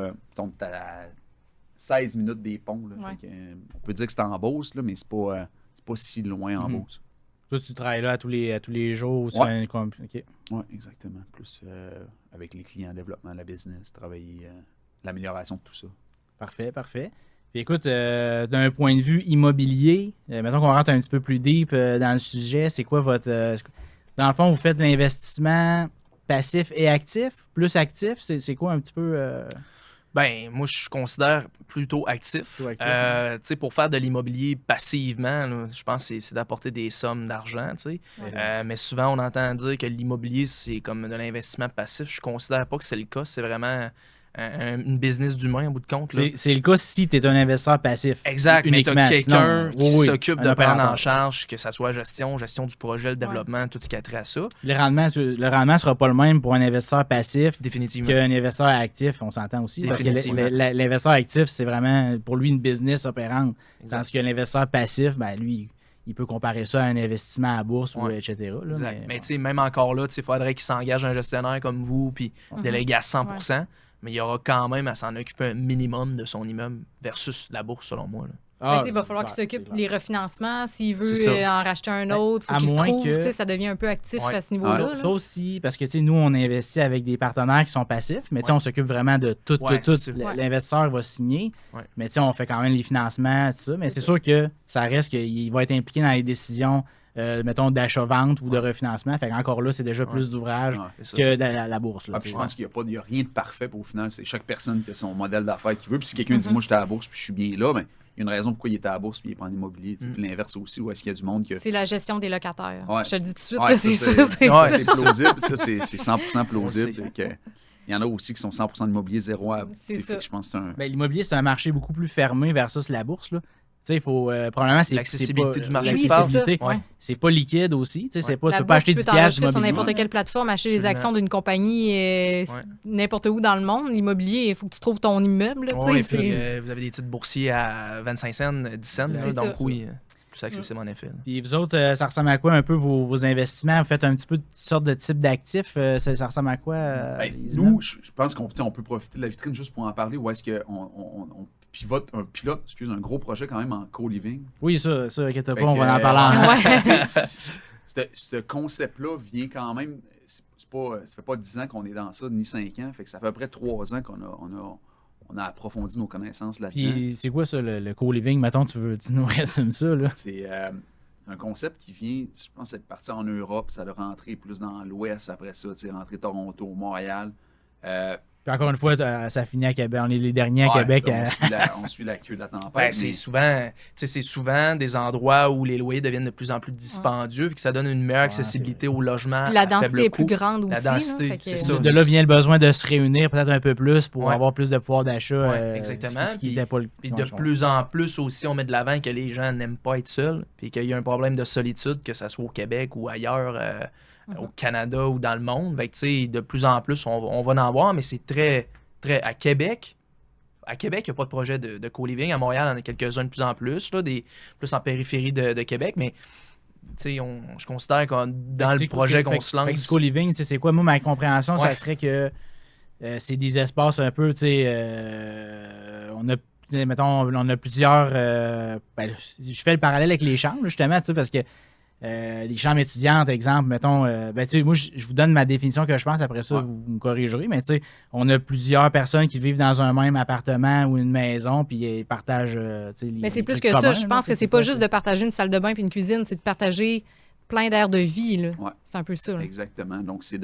16 minutes des ponts. Là. Ouais. Fait que, on peut dire que c'est en Beauce, là, mais c'est pas si loin en Beauce. Toi, tu travailles là à tous les jours. Oui, exactement. Plus avec les clients, développement, la business, travailler l'amélioration de tout ça. Parfait. Puis écoute, d'un point de vue immobilier, mettons qu'on rentre un petit peu plus deep dans le sujet, c'est quoi votre... dans le fond, vous faites de l'investissement passif et actif, plus actif, c'est quoi un petit peu... Ben, moi, je considère plutôt actif. Plutôt actif, Tu sais, pour faire de l'immobilier passivement, là, je pense que c'est d'apporter des sommes d'argent, tu sais. Ouais. Mais souvent, on entend dire que l'immobilier, c'est comme de l'investissement passif. Je considère pas que c'est le cas. C'est vraiment une business d'humain, au bout de compte. Là. C'est le cas si tu es un investisseur passif. Exact, mais tu uniquement. as quelqu'un Sinon, qui oui, s'occupe un de prendre en opérateur. charge, que ça soit gestion du projet, le développement, tout ce qui a trait à ça. Le rendement ne sera pas le même pour un investisseur passif Définitivement. qu'un investisseur actif, on s'entend aussi. Parce que Définitivement. l'investisseur actif, c'est vraiment pour lui une business opérante. Exact. Tandis que l'investisseur passif, ben, lui, il peut comparer ça à un investissement à bourse ou Ouais. etc. Là, Exact. Mais bon. tu sais, même encore là, il faudrait qu'il s'engage un gestionnaire comme vous, puis déléguer à 100%. Mais il y aura quand même à s'en occuper un minimum de son immeuble versus la bourse, selon moi. Là. Ah, Il va falloir qu'il c'est s'occupe clair. des refinancements. S'il veut C'est ça. en racheter un autre, à faut qu'il moins trouve. que- Tu sais, ça devient un peu actif Ouais. à ce niveau-là. Ça, là. ça aussi, parce que tu sais, nous, on investit avec des partenaires qui sont passifs, mais tu sais, Ouais. on s'occupe vraiment de tout. Ouais, c'est ça. Ouais. L'investisseur va signer, Ouais. mais tu sais, on fait quand même les financements, tout ça. Mais c'est ça. sûr que ça reste qu'il va être impliqué dans les décisions, mettons, d'achat-vente ou de refinancement. Fait qu'encore là, c'est déjà plus d'ouvrage Ouais. C'est ça. que de la bourse. Là, Ah, tu puis sais. je pense qu'il n'y a rien de parfait au final. C'est chaque personne qui a son modèle d'affaires qu'il veut. Puis si quelqu'un dit, moi, j'étais à la bourse puis je suis bien là, ben, il y a une raison pourquoi il était à la bourse puis il n'est pas en immobilier. Tu sais. Puis l'inverse aussi, où est-ce qu'il y a du monde que. C'est la gestion des locataires. Ouais. Je te le dis tout de suite, Ouais, là, ça, c'est sûr. C'est Ouais, c'est ça. plausible. Ça, c'est 100% plausible. On sait. Et que, il y en a aussi qui sont 100% d'immobilier, zéro à. C'est tu sais, ça. fait que je pense que c'est un. Ben, l'immobilier, c'est un marché beaucoup plus fermé versus la bourse. Là. Tu sais, il faut probablement c'est L'accessibilité c'est pas- du marché. Oui, c'est l'accessibilité, ça. Ouais. c'est pas liquide aussi. Tu sais, c'est Ouais. pas, tu La peux pas bourse, acheter tu 10 peux piastres t'enregistrer sur d'immobilier. n'importe quelle plateforme, acheter les Absolument. actions d'une compagnie n'importe où dans le monde. L'immobilier, il faut que tu trouves ton immeuble. là, tu sais, Oui, c'est- puis vous avez des titres boursiers à 25 cents, 10 cents. C'est là, donc ça. oui, plus accessible en effet. Là. Puis vous autres, ça ressemble à quoi un peu vos investissements? Vous faites un petit peu de toutes sortes de types d'actifs. Ça ressemble à quoi? Ben, les nous, immeubles? je pense qu'on on peut profiter de la vitrine juste pour en parler. Où est-ce qu'on pilote un gros projet quand même en co-living. Oui, ça, inquiète pas, Fait on que, va en parler en Ouais. Ce concept-là vient quand même. Ça fait pas 10 ans qu'on est dans ça, ni 5 ans. Fait que ça fait à peu près 3 ans qu'on a approfondi nos connaissances là-dedans. Puis c'est quoi ça, le co-living? Mettons, tu nous résumes ça, là? C'est un concept qui vient, je pense, c'est parti en Europe, ça a rentré plus dans l'Ouest après ça, rentré Toronto, Montréal. Puis encore une fois, ça finit à Québec. On est les derniers à Ouais, Québec. on suit la queue de la tempête. Ben, c'est mais- souvent des endroits où les loyers deviennent de plus en plus dispendieux, puis que ça donne une meilleure accessibilité au logement. La à densité faible est plus coût. grande La aussi. là, densité, fait que- c'est ça. De là vient le besoin de se réunir peut-être un peu plus pour Ouais. avoir plus de pouvoir d'achat. Ouais, exactement. Ce qui Puis- n'était pas le Puis ouais, de je plus en plus aussi, on met de l'avant que les gens n'aiment pas être seuls, puis qu'il y a un problème de solitude, que ce soit au Québec ou ailleurs, au Canada ou dans le monde. Fait que, tu sais, de plus en plus, on va en voir, mais c'est très, très... À Québec, il n'y a pas de projet de co-living. À Montréal, il y en a quelques-uns de plus en plus, là, plus en périphérie de Québec, mais tu sais, je considère que dans le projet qu'on se Fait que du lance... co-living, c'est quoi? Moi, ma compréhension, ça Ouais. serait que c'est des espaces un peu, tu sais, on a, tu sais, mettons, on a plusieurs... ben, je fais le parallèle avec les chambres, justement, tu sais, parce que les chambres étudiantes, exemple, mettons, ben, tu sais, moi, je vous donne ma définition que je pense, après ça, Ouais. vous me corrigerez, mais tu sais, on a plusieurs personnes qui vivent dans un même appartement ou une maison, puis ils partagent, tu sais, les Mais c'est les plus trucs que ça. communs, Je là, pense tu sais, que c'est pas quoi, juste ça? de partager une salle de bain puis une cuisine, c'est de partager plein d'air de vie. Là. Ouais. C'est un peu ça. là. Exactement. Donc, c'est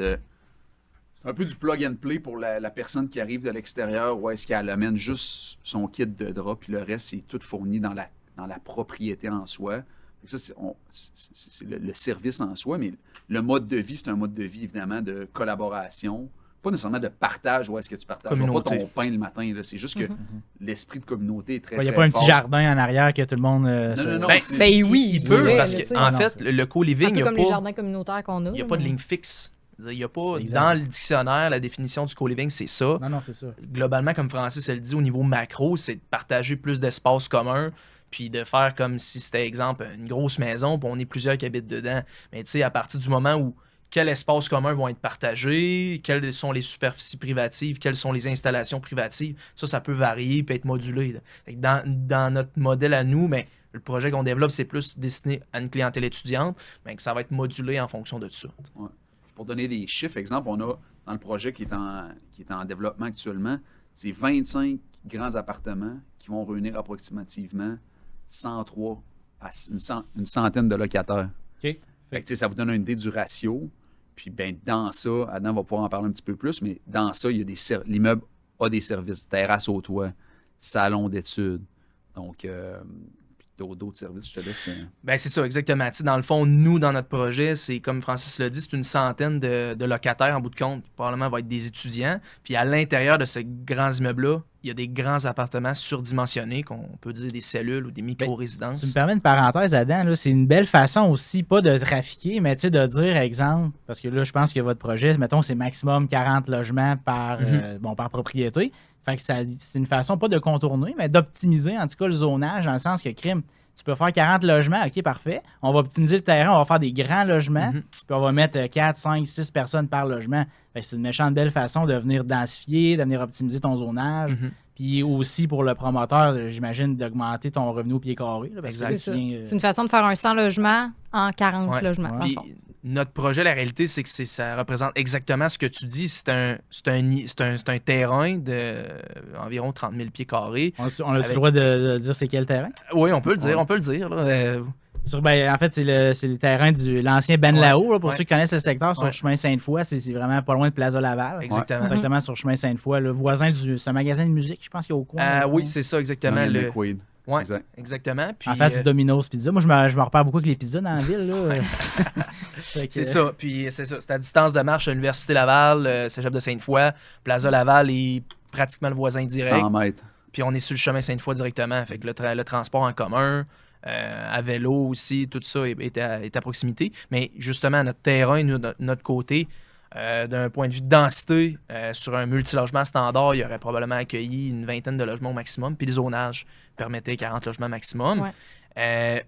un peu du plug and play pour la personne qui arrive de l'extérieur, où est-ce qu'elle amène juste son kit de drap, puis le reste, c'est tout fourni dans la propriété en soi. Fait que ça, c'est le service en soi, mais le mode de vie, c'est un mode de vie, évidemment, de collaboration. Pas nécessairement de partage, où est-ce que tu partages pas Communauté. ton pain le matin. là. C'est juste que l'esprit de communauté est très, Il n'y a très pas un fort. petit jardin en arrière que tout le monde... non, Ben, c'est- Ben oui, il peut, pourrait, parce là, que tu sais. en Non, fait, c'est- le Un co-living, peu il n'y a comme les pas... jardins communautaires qu'on a. Il n'y a là, pas de mais- ligne fixe. Il y a pas, Exact. dans le dictionnaire, la définition du co-living, c'est ça. Non, c'est ça. Globalement, comme Francis elle dit, au niveau macro, c'est de partager plus d'espaces communs, puis de faire comme si c'était, exemple, une grosse maison, puis on est plusieurs qui habitent dedans. Mais tu sais, à partir du moment où quels espaces communs vont être partagés, quelles sont les superficies privatives, quelles sont les installations privatives, ça peut varier, peut être modulé. Là. Fait que dans notre modèle à nous, mais le projet qu'on développe, c'est plus destiné à une clientèle étudiante, mais que ça va être modulé en fonction de ça. Pour donner des chiffres, exemple, on a dans le projet qui est en développement actuellement, c'est 25 grands appartements qui vont réunir approximativement 103 à une centaine de locataires. OK. Fait que, ça vous donne une idée du ratio. Puis ben, dans ça, Adam va pouvoir en parler un petit peu plus, mais dans ça, il y a l'immeuble a des services, terrasse au toit, salon d'études. Donc, d'autres services, je te laisse. Ben, c'est ça, exactement. Tu sais, dans le fond, nous, dans notre projet, c'est comme Francis l'a dit, c'est une centaine de locataires en bout de compte, qui probablement vont être des étudiants. Puis à l'intérieur de ces grands immeubles-là, il y a des grands appartements surdimensionnés, qu'on peut dire des cellules ou des micro-résidences. Si tu me permets une parenthèse, Adam, là, c'est une belle façon aussi, pas de trafiquer, mais de dire, exemple, parce que là, je pense que votre projet, mettons, c'est maximum 40 logements par propriété. Fait que c'est une façon, pas de contourner, mais d'optimiser, en tout cas, le zonage, dans le sens que, crime, tu peux faire 40 logements, OK, parfait. On va optimiser le terrain, on va faire des grands logements, puis on va mettre 4, 5, 6 personnes par logement. Fait que c'est une méchante belle façon de venir densifier, de venir optimiser ton zonage. Puis aussi pour le promoteur, j'imagine, d'augmenter ton revenu au pied carré. Là, parce que C'est ça. C'est une façon de faire un 100 logements en 40 logements. dans le Puis fond. notre projet, la réalité, c'est que ça représente exactement ce que tu dis. C'est un terrain d'environ 30 000 pieds carrés. On a le droit de dire c'est quel terrain? Oui, on peut le dire, on peut le dire. Là. En fait, c'est le terrain de l'ancien Ben Lao. Là, pour ceux qui connaissent le secteur, sur le chemin Sainte-Foy, c'est vraiment pas loin de Plaza Laval. Exactement. Exactement sur le chemin Sainte-Foy. Le voisin c'est un magasin de musique, je pense qu'il y a au coin. Oui, c'est ça, exactement. Ouais, exactement. Puis, en face du Domino's Pizza. Moi, je me repère beaucoup avec les pizzas dans la ville. Là. c'est ça. Puis c'est ça. C'est à distance de marche à l'Université Laval, Cégep de Sainte-Foy. Plaza Laval est pratiquement le voisin direct. 100 mètres. Puis on est sur le chemin Sainte-Foy directement. Fait que le transport en commun, à vélo aussi, tout ça est à proximité. Mais justement, notre terrain, nous, notre côté, d'un point de vue de densité, sur un multilogement standard, il y aurait probablement accueilli une vingtaine de logements au maximum. Puis le zonage permettait 40 logements maximum.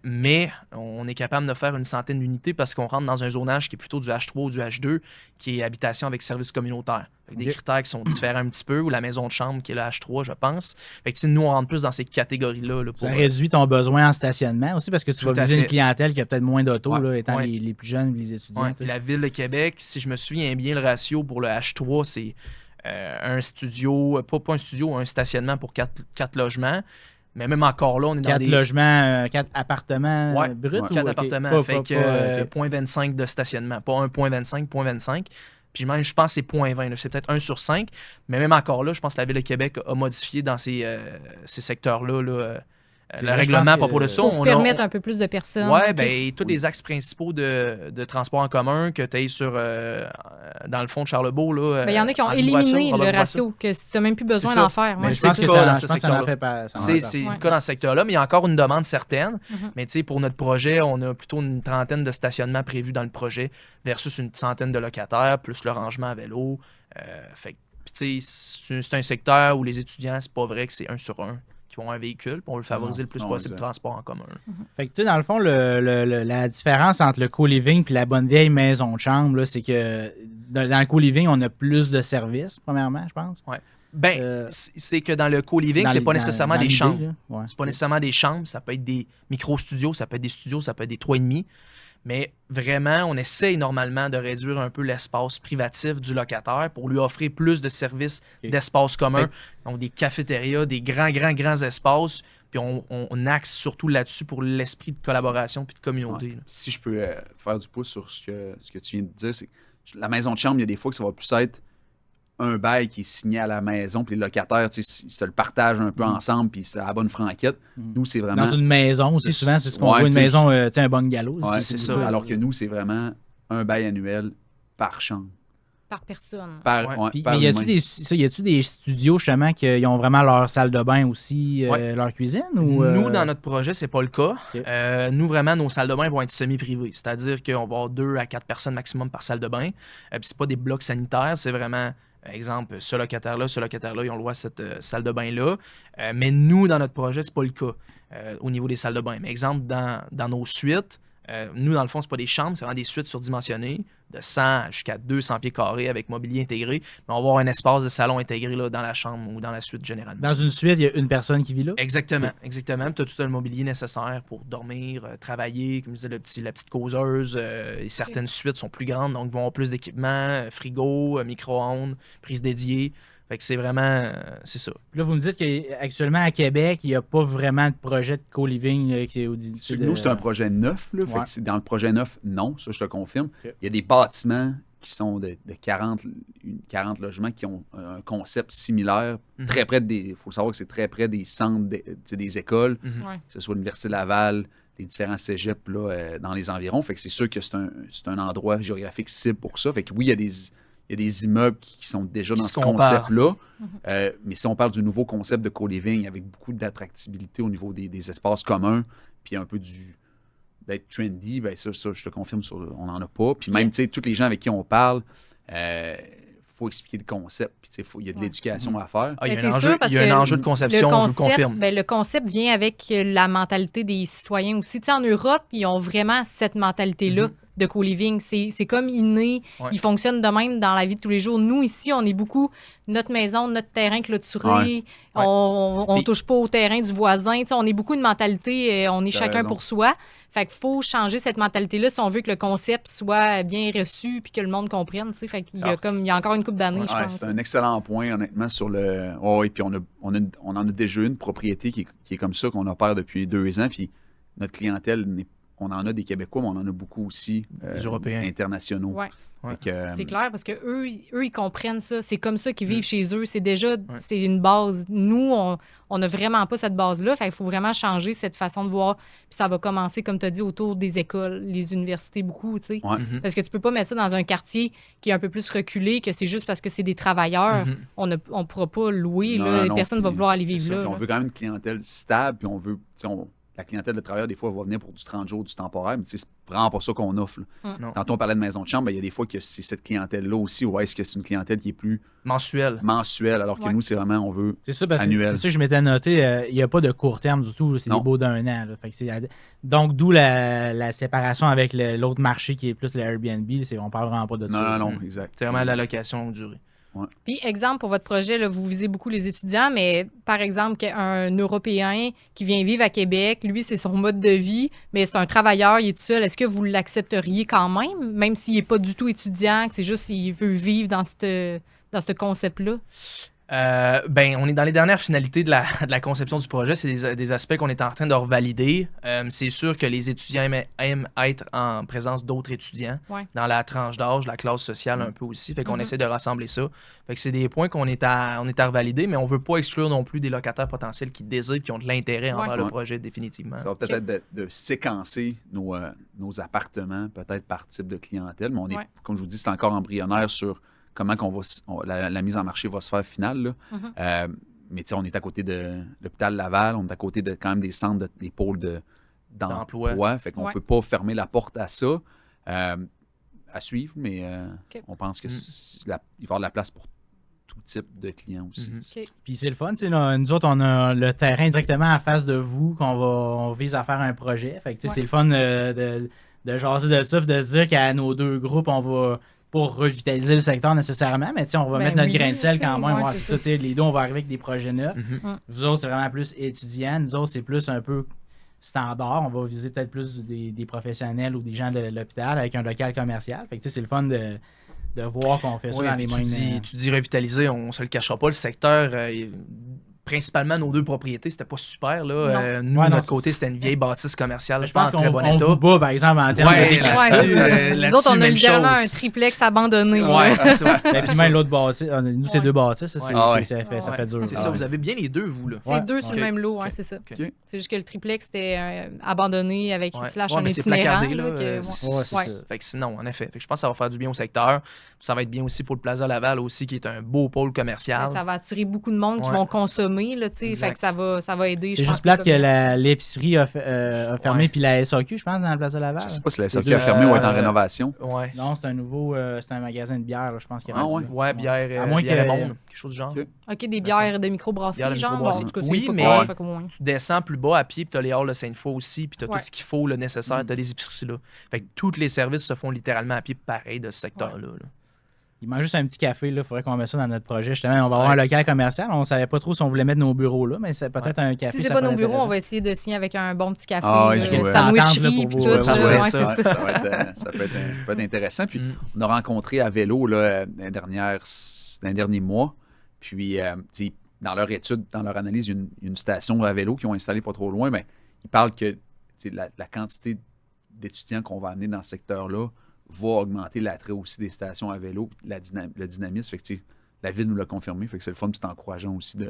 Mais on est capable de faire une centaine d'unités parce qu'on rentre dans un zonage qui est plutôt du H3 ou du H2, qui est habitation avec services communautaires. Avec des critères qui sont différents un petit peu, ou la maison de chambre qui est le H3, je pense. Fait que nous, on rentre plus dans ces catégories-là. Ça réduit ton besoin en stationnement aussi parce que tu vas viser une clientèle qui a peut-être moins d'auto, étant les plus jeunes, les étudiants. La Ville de Québec, si je me souviens bien, le ratio pour le H3, c'est un studio, pas un studio, un stationnement pour 4 logements. Mais même encore là, on est dans 4 logements, 4 appartements bruts? 4 appartements. Fait que 0.25 de stationnement. Pas 1.25, 0.25. Puis même, je pense que c'est 0.20. C'est peut-être 1 sur 5. Mais même encore là, je pense que la Ville de Québec a modifié dans ces secteurs-là le règlement à propos de ça. Pour permettre un peu plus de personnes. Oui, bien, tous les axes principaux de transport en commun que tu ailles dans le fond de Charlebourg. Il y en a qui ont éliminé le ratio, que tu n'as même plus besoin d'en faire. Mais je pense que ça en fait pas. C'est le cas dans ce secteur-là, mais il y a encore une demande certaine. Mais pour notre projet, on a plutôt une trentaine de stationnements prévus dans le projet versus une centaine de locataires, plus le rangement à vélo. C'est un secteur où les étudiants, c'est pas vrai que c'est 1 sur 1. Qui vont avoir un véhicule, puis on veut favoriser le plus possible le transport en commun. Fait que dans le fond, la différence entre le co-living et la bonne vieille maison de chambre, là, c'est que dans le co-living, on a plus de services, premièrement, je pense. Oui. C'est que dans le co-living, c'est pas nécessairement des chambres. C'est pas nécessairement des chambres, ça peut être des micro-studios, ça peut être des studios, ça peut être des 3,5. Mais vraiment, on essaye normalement de réduire un peu l'espace privatif du locataire pour lui offrir plus de services d'espace commun. Donc, des cafétérias, des grands espaces. Puis on axe surtout là-dessus pour l'esprit de collaboration puis de communauté. Si je peux faire du pouce sur ce que tu viens de dire, c'est que la maison de chambre, il y a des fois que ça va plus être un bail qui est signé à la maison, puis les locataires, ils se le partagent un peu ensemble, puis c'est à la bonne franquette. Nous, c'est vraiment... Dans une maison aussi, souvent, c'est ce qu'on voit, une maison, un bungalow. C'est ça. Alors que nous, c'est vraiment un bail annuel par chambre. Par personne. Mais y a-tu des studios, justement, qui ont vraiment leur salle de bain aussi, leur cuisine? Ou, Nous, dans notre projet, c'est pas le cas. Nous, vraiment, nos salles de bain vont être semi-privées. C'est-à-dire qu'on va avoir 2 à 4 personnes maximum par salle de bain. Puis c'est pas des blocs sanitaires, c'est vraiment... Exemple, ce locataire-là, ils ont le droit à cette salle de bain-là. Mais nous, dans notre projet, c'est pas le cas au niveau des salles de bain. Mais exemple, dans nos suites, nous, dans le fond, c'est pas des chambres, c'est vraiment des suites surdimensionnées de 100 jusqu'à 200 pieds carrés avec mobilier intégré. Mais on va avoir un espace de salon intégré là, dans la chambre ou dans la suite généralement. Dans une suite, il y a une personne qui vit là? Exactement. Tu as tout le mobilier nécessaire pour dormir, travailler, comme je disais, la petite causeuse. Et certaines suites sont plus grandes, donc vont avoir plus d'équipements, frigo, micro-ondes, prise dédiée. Fait que c'est vraiment, c'est ça. Puis là, vous me dites qu'actuellement à Québec, il n'y a pas vraiment de projet de co-living là, qui est au-dessus de... Nous, c'est un projet neuf. Là, fait Ouais. que c'est dans le projet neuf, non, ça je te confirme. Ok. Il y a des bâtiments qui sont de 40 logements qui ont un concept similaire, très près il faut savoir que c'est très près des centres, des écoles, Mhm. Ouais. que ce soit l'Université Laval, les différents cégeps là, dans les environs. Fait que c'est sûr que c'est un endroit géographique cible pour ça. Fait que oui, il y a des immeubles qui sont déjà dans Qui ce se comparent. concept-là. Mais si on parle du nouveau concept de co-living avec beaucoup d'attractivité au niveau des espaces communs, puis un peu d'être trendy, ben ça, je te confirme, on n'en a pas. Puis même, tu sais, tous les gens avec qui on parle, faut expliquer le concept. Puis, tu sais, il y a de l'éducation à faire. Ah, il y Mais a un c'est enjeu, sûr, parce il y a que un enjeu de conception, je vous le confirme. Le concept vient avec la mentalité des citoyens aussi. Tu sais, en Europe, ils ont vraiment cette mentalité-là de co-living. C'est comme inné. Ouais. Ils fonctionnent de même dans la vie de tous les jours. Nous, ici, on est beaucoup notre maison, notre terrain clôturé. Ouais. On Puis- touche pas au terrain du voisin. Tu sais, on est beaucoup de mentalité, on est T'as chacun raison. pour soi. Fait qu'il faut changer cette mentalité-là si on veut que le concept soit bien reçu puis que le monde comprenne. Tu sais. Fait qu'il y a Alors, il y a encore une couple d'années, je Ouais, pense. c'est un excellent point, honnêtement, sur le. Oh, et puis on en a déjà une propriété qui est comme ça, qu'on opère depuis 2 ans. Puis notre clientèle, on en a des Québécois, mais on en a beaucoup aussi Des Européens. internationaux. Ouais. Fait que, C'est clair parce que eux, ils comprennent ça. C'est comme ça qu'ils vivent chez eux. C'est déjà c'est une base. Nous, on n'a vraiment pas cette base-là. Fait qu'il faut vraiment changer cette façon de voir. Puis ça va commencer, comme tu as dit, autour des écoles, les universités, beaucoup, tu sais. Ouais. Mhm. Parce que tu peux pas mettre ça dans un quartier qui est un peu plus reculé, que c'est juste parce que c'est des travailleurs. Mhm. On ne pourra pas louer. Non, Là. non, Personne ne va puis vouloir aller c'est vivre ça. là. Puis on là. veut quand même une clientèle stable, puis on veut. La clientèle de travailleurs, des fois, va venir pour du 30 jours, du temporaire, mais c'est vraiment pas ça qu'on offre. Là. Non. Tantôt, on parlait de maison de chambre, ben, il y a des fois que c'est cette clientèle-là aussi, ou est-ce que c'est une clientèle qui est plus Mensuel. mensuelle, alors que Ouais. nous, c'est vraiment, on veut. C'est ça, parce que Annuel. c'est ça que je m'étais noté. Il n'y a pas de court terme du tout. C'est Non. des baux d'1 an. Là. Fait que donc, d'où la séparation avec l'autre marché qui est plus le Airbnb. On parle vraiment pas de Non, ça. non, exact. C'est vraiment la location longue durée. Puis, exemple, pour votre projet, là, vous visez beaucoup les étudiants, mais par exemple, un Européen qui vient vivre à Québec, lui, c'est son mode de vie, mais c'est un travailleur, il est tout seul. Est-ce que vous l'accepteriez quand même s'il n'est pas du tout étudiant, que c'est juste qu'il veut vivre dans ce concept-là? Ben, on est dans les dernières finalités de la conception du projet. C'est des aspects qu'on est en train de revalider. C'est sûr que les étudiants aiment être en présence d'autres étudiants Ouais. dans la tranche d'âge, la classe sociale un peu aussi. Fait qu'on Mhm. essaie de rassembler ça. Fait que c'est des points qu'on est à revalider, mais on veut pas exclure non plus des locataires potentiels qui désirent, qui ont de l'intérêt envers le Ouais. projet définitivement. Ça va peut-être être de séquencer nos appartements, peut-être par type de clientèle, mais on est, Ouais. comme je vous dis, c'est encore embryonnaire sur comment la mise en marché va se faire finale. Là. Mhm. Mais tu sais, on est à côté de l'hôpital Laval, on est à côté de quand même des centres, des pôles d'emploi. Fait qu'on Ouais. peut pas fermer la porte à ça. À suivre, mais OK. on pense que il va y avoir de la place pour tout type de clients aussi. Mhm. OK. Puis c'est le fun. Là, nous autres, on a le terrain directement en face de vous on vise à faire un projet. Fait que, Ouais. c'est le fun de jaser de ça, puis de se dire qu'à nos deux groupes, on va pas revitaliser le secteur nécessairement, mais on va Ben mettre notre oui, grain de sel quand tu sais, même. ouais, Ouais, c'est c'est ça. Les deux, on va arriver avec des projets neufs. Mhm. Vous autres, c'est vraiment plus étudiants. Nous autres, c'est plus un peu standard. On va viser peut-être plus des professionnels ou des gens de l'hôpital avec un local commercial. Fait que, c'est le fun de voir qu'on fait ça Ouais, dans puis les mêmes... tu dis revitaliser, on se le cachera pas, le secteur, principalement nos deux propriétés, c'était pas super. Là. Non. Nous, Ouais, de non, notre côté, c'était une vieille bâtisse commerciale, Je pense pas en très bon qu'on état. vous bat, par exemple, en termes Ouais, de là-dessus, Ouais. Nous là-dessus, autres, on a même littéralement un chose. triplex abandonné. Ouais, là. c'est ça. Et C'est puis ça. même l'autre bâtisse, nous, c'est Ouais. deux bâtisses, ça, Ouais. Ah ouais. ça fait Ouais. dur. C'est Ah ça, ouais. vous avez bien les deux, vous. Là. C'est Ouais. deux sur Ok. le même lot, ouais, Ok. c'est ça. OK. C'est juste que le triplex était abandonné avec Ouais. slash Ouais, un mais c'est itinérant. placardé, là, là, que- ouais. Ouais, c'est Ouais. ça. Fait que sinon, en effet. Fait que je pense que ça va faire du bien au secteur. Ça va être bien aussi pour le Plaza Laval aussi, qui est un beau pôle commercial. Ça va attirer beaucoup de monde qui Ouais. vont consommer, là, tu sais. Exact. Fait que ça va aider. C'est je pense, juste plate le que commerce. l'épicerie a fermé, Ouais. puis la SAQ, je pense, dans la place de Laval. Je sais pas si la Les SAQ deux, a fermé ou est en rénovation. Ouais. Non, c'est un nouveau, c'est un magasin de bière, là, je pense qu'il y a Ah rendu ouais? là. Ouais, bière, À moins bière et que- monde, quelque chose du genre. Ok. OK, des bières de microbrasserie, Bières de genre. microbrasserie. Bon, en tout cas, Oui, c'est pas mais- pire, fait qu'au moins. Tu descends plus bas à pied, puis tu as les halls de Sainte-Foy aussi, puis tu as Ouais. tout ce qu'il faut, le nécessaire, tu as les épiceries là. Fait que tous les services se font littéralement à pied pareil de ce secteur-là. là. Il manque juste un petit café, là. Faudrait qu'on mette ça dans notre projet. Justement, on va avoir Ouais. un local commercial. On savait pas trop si on voulait mettre nos bureaux là, mais c'est peut-être un café. Si c'est ça pas peut nos être bureaux, on intéressant. va essayer de signer avec un bon petit café, Ah ouais, là, je vois. sandwicherie, S'entendre, puis là, tout. pour là, vous- ouais, Ouais, c'est ça. ça. Ça peut être intéressant. Puis Mm. on a rencontré à vélo là, dans les derniers mois. Puis, tu sais, dans leur étude, dans leur analyse, il y a une station à vélo qu'ils ont installée pas trop loin, mais ils parlent que la quantité d'étudiants qu'on va amener dans ce secteur-là va augmenter l'attrait aussi des stations à vélo, le dynamisme. Fait que, tu sais, la ville nous l'a confirmé, fait que c'est le fun, puis c'est encourageant aussi de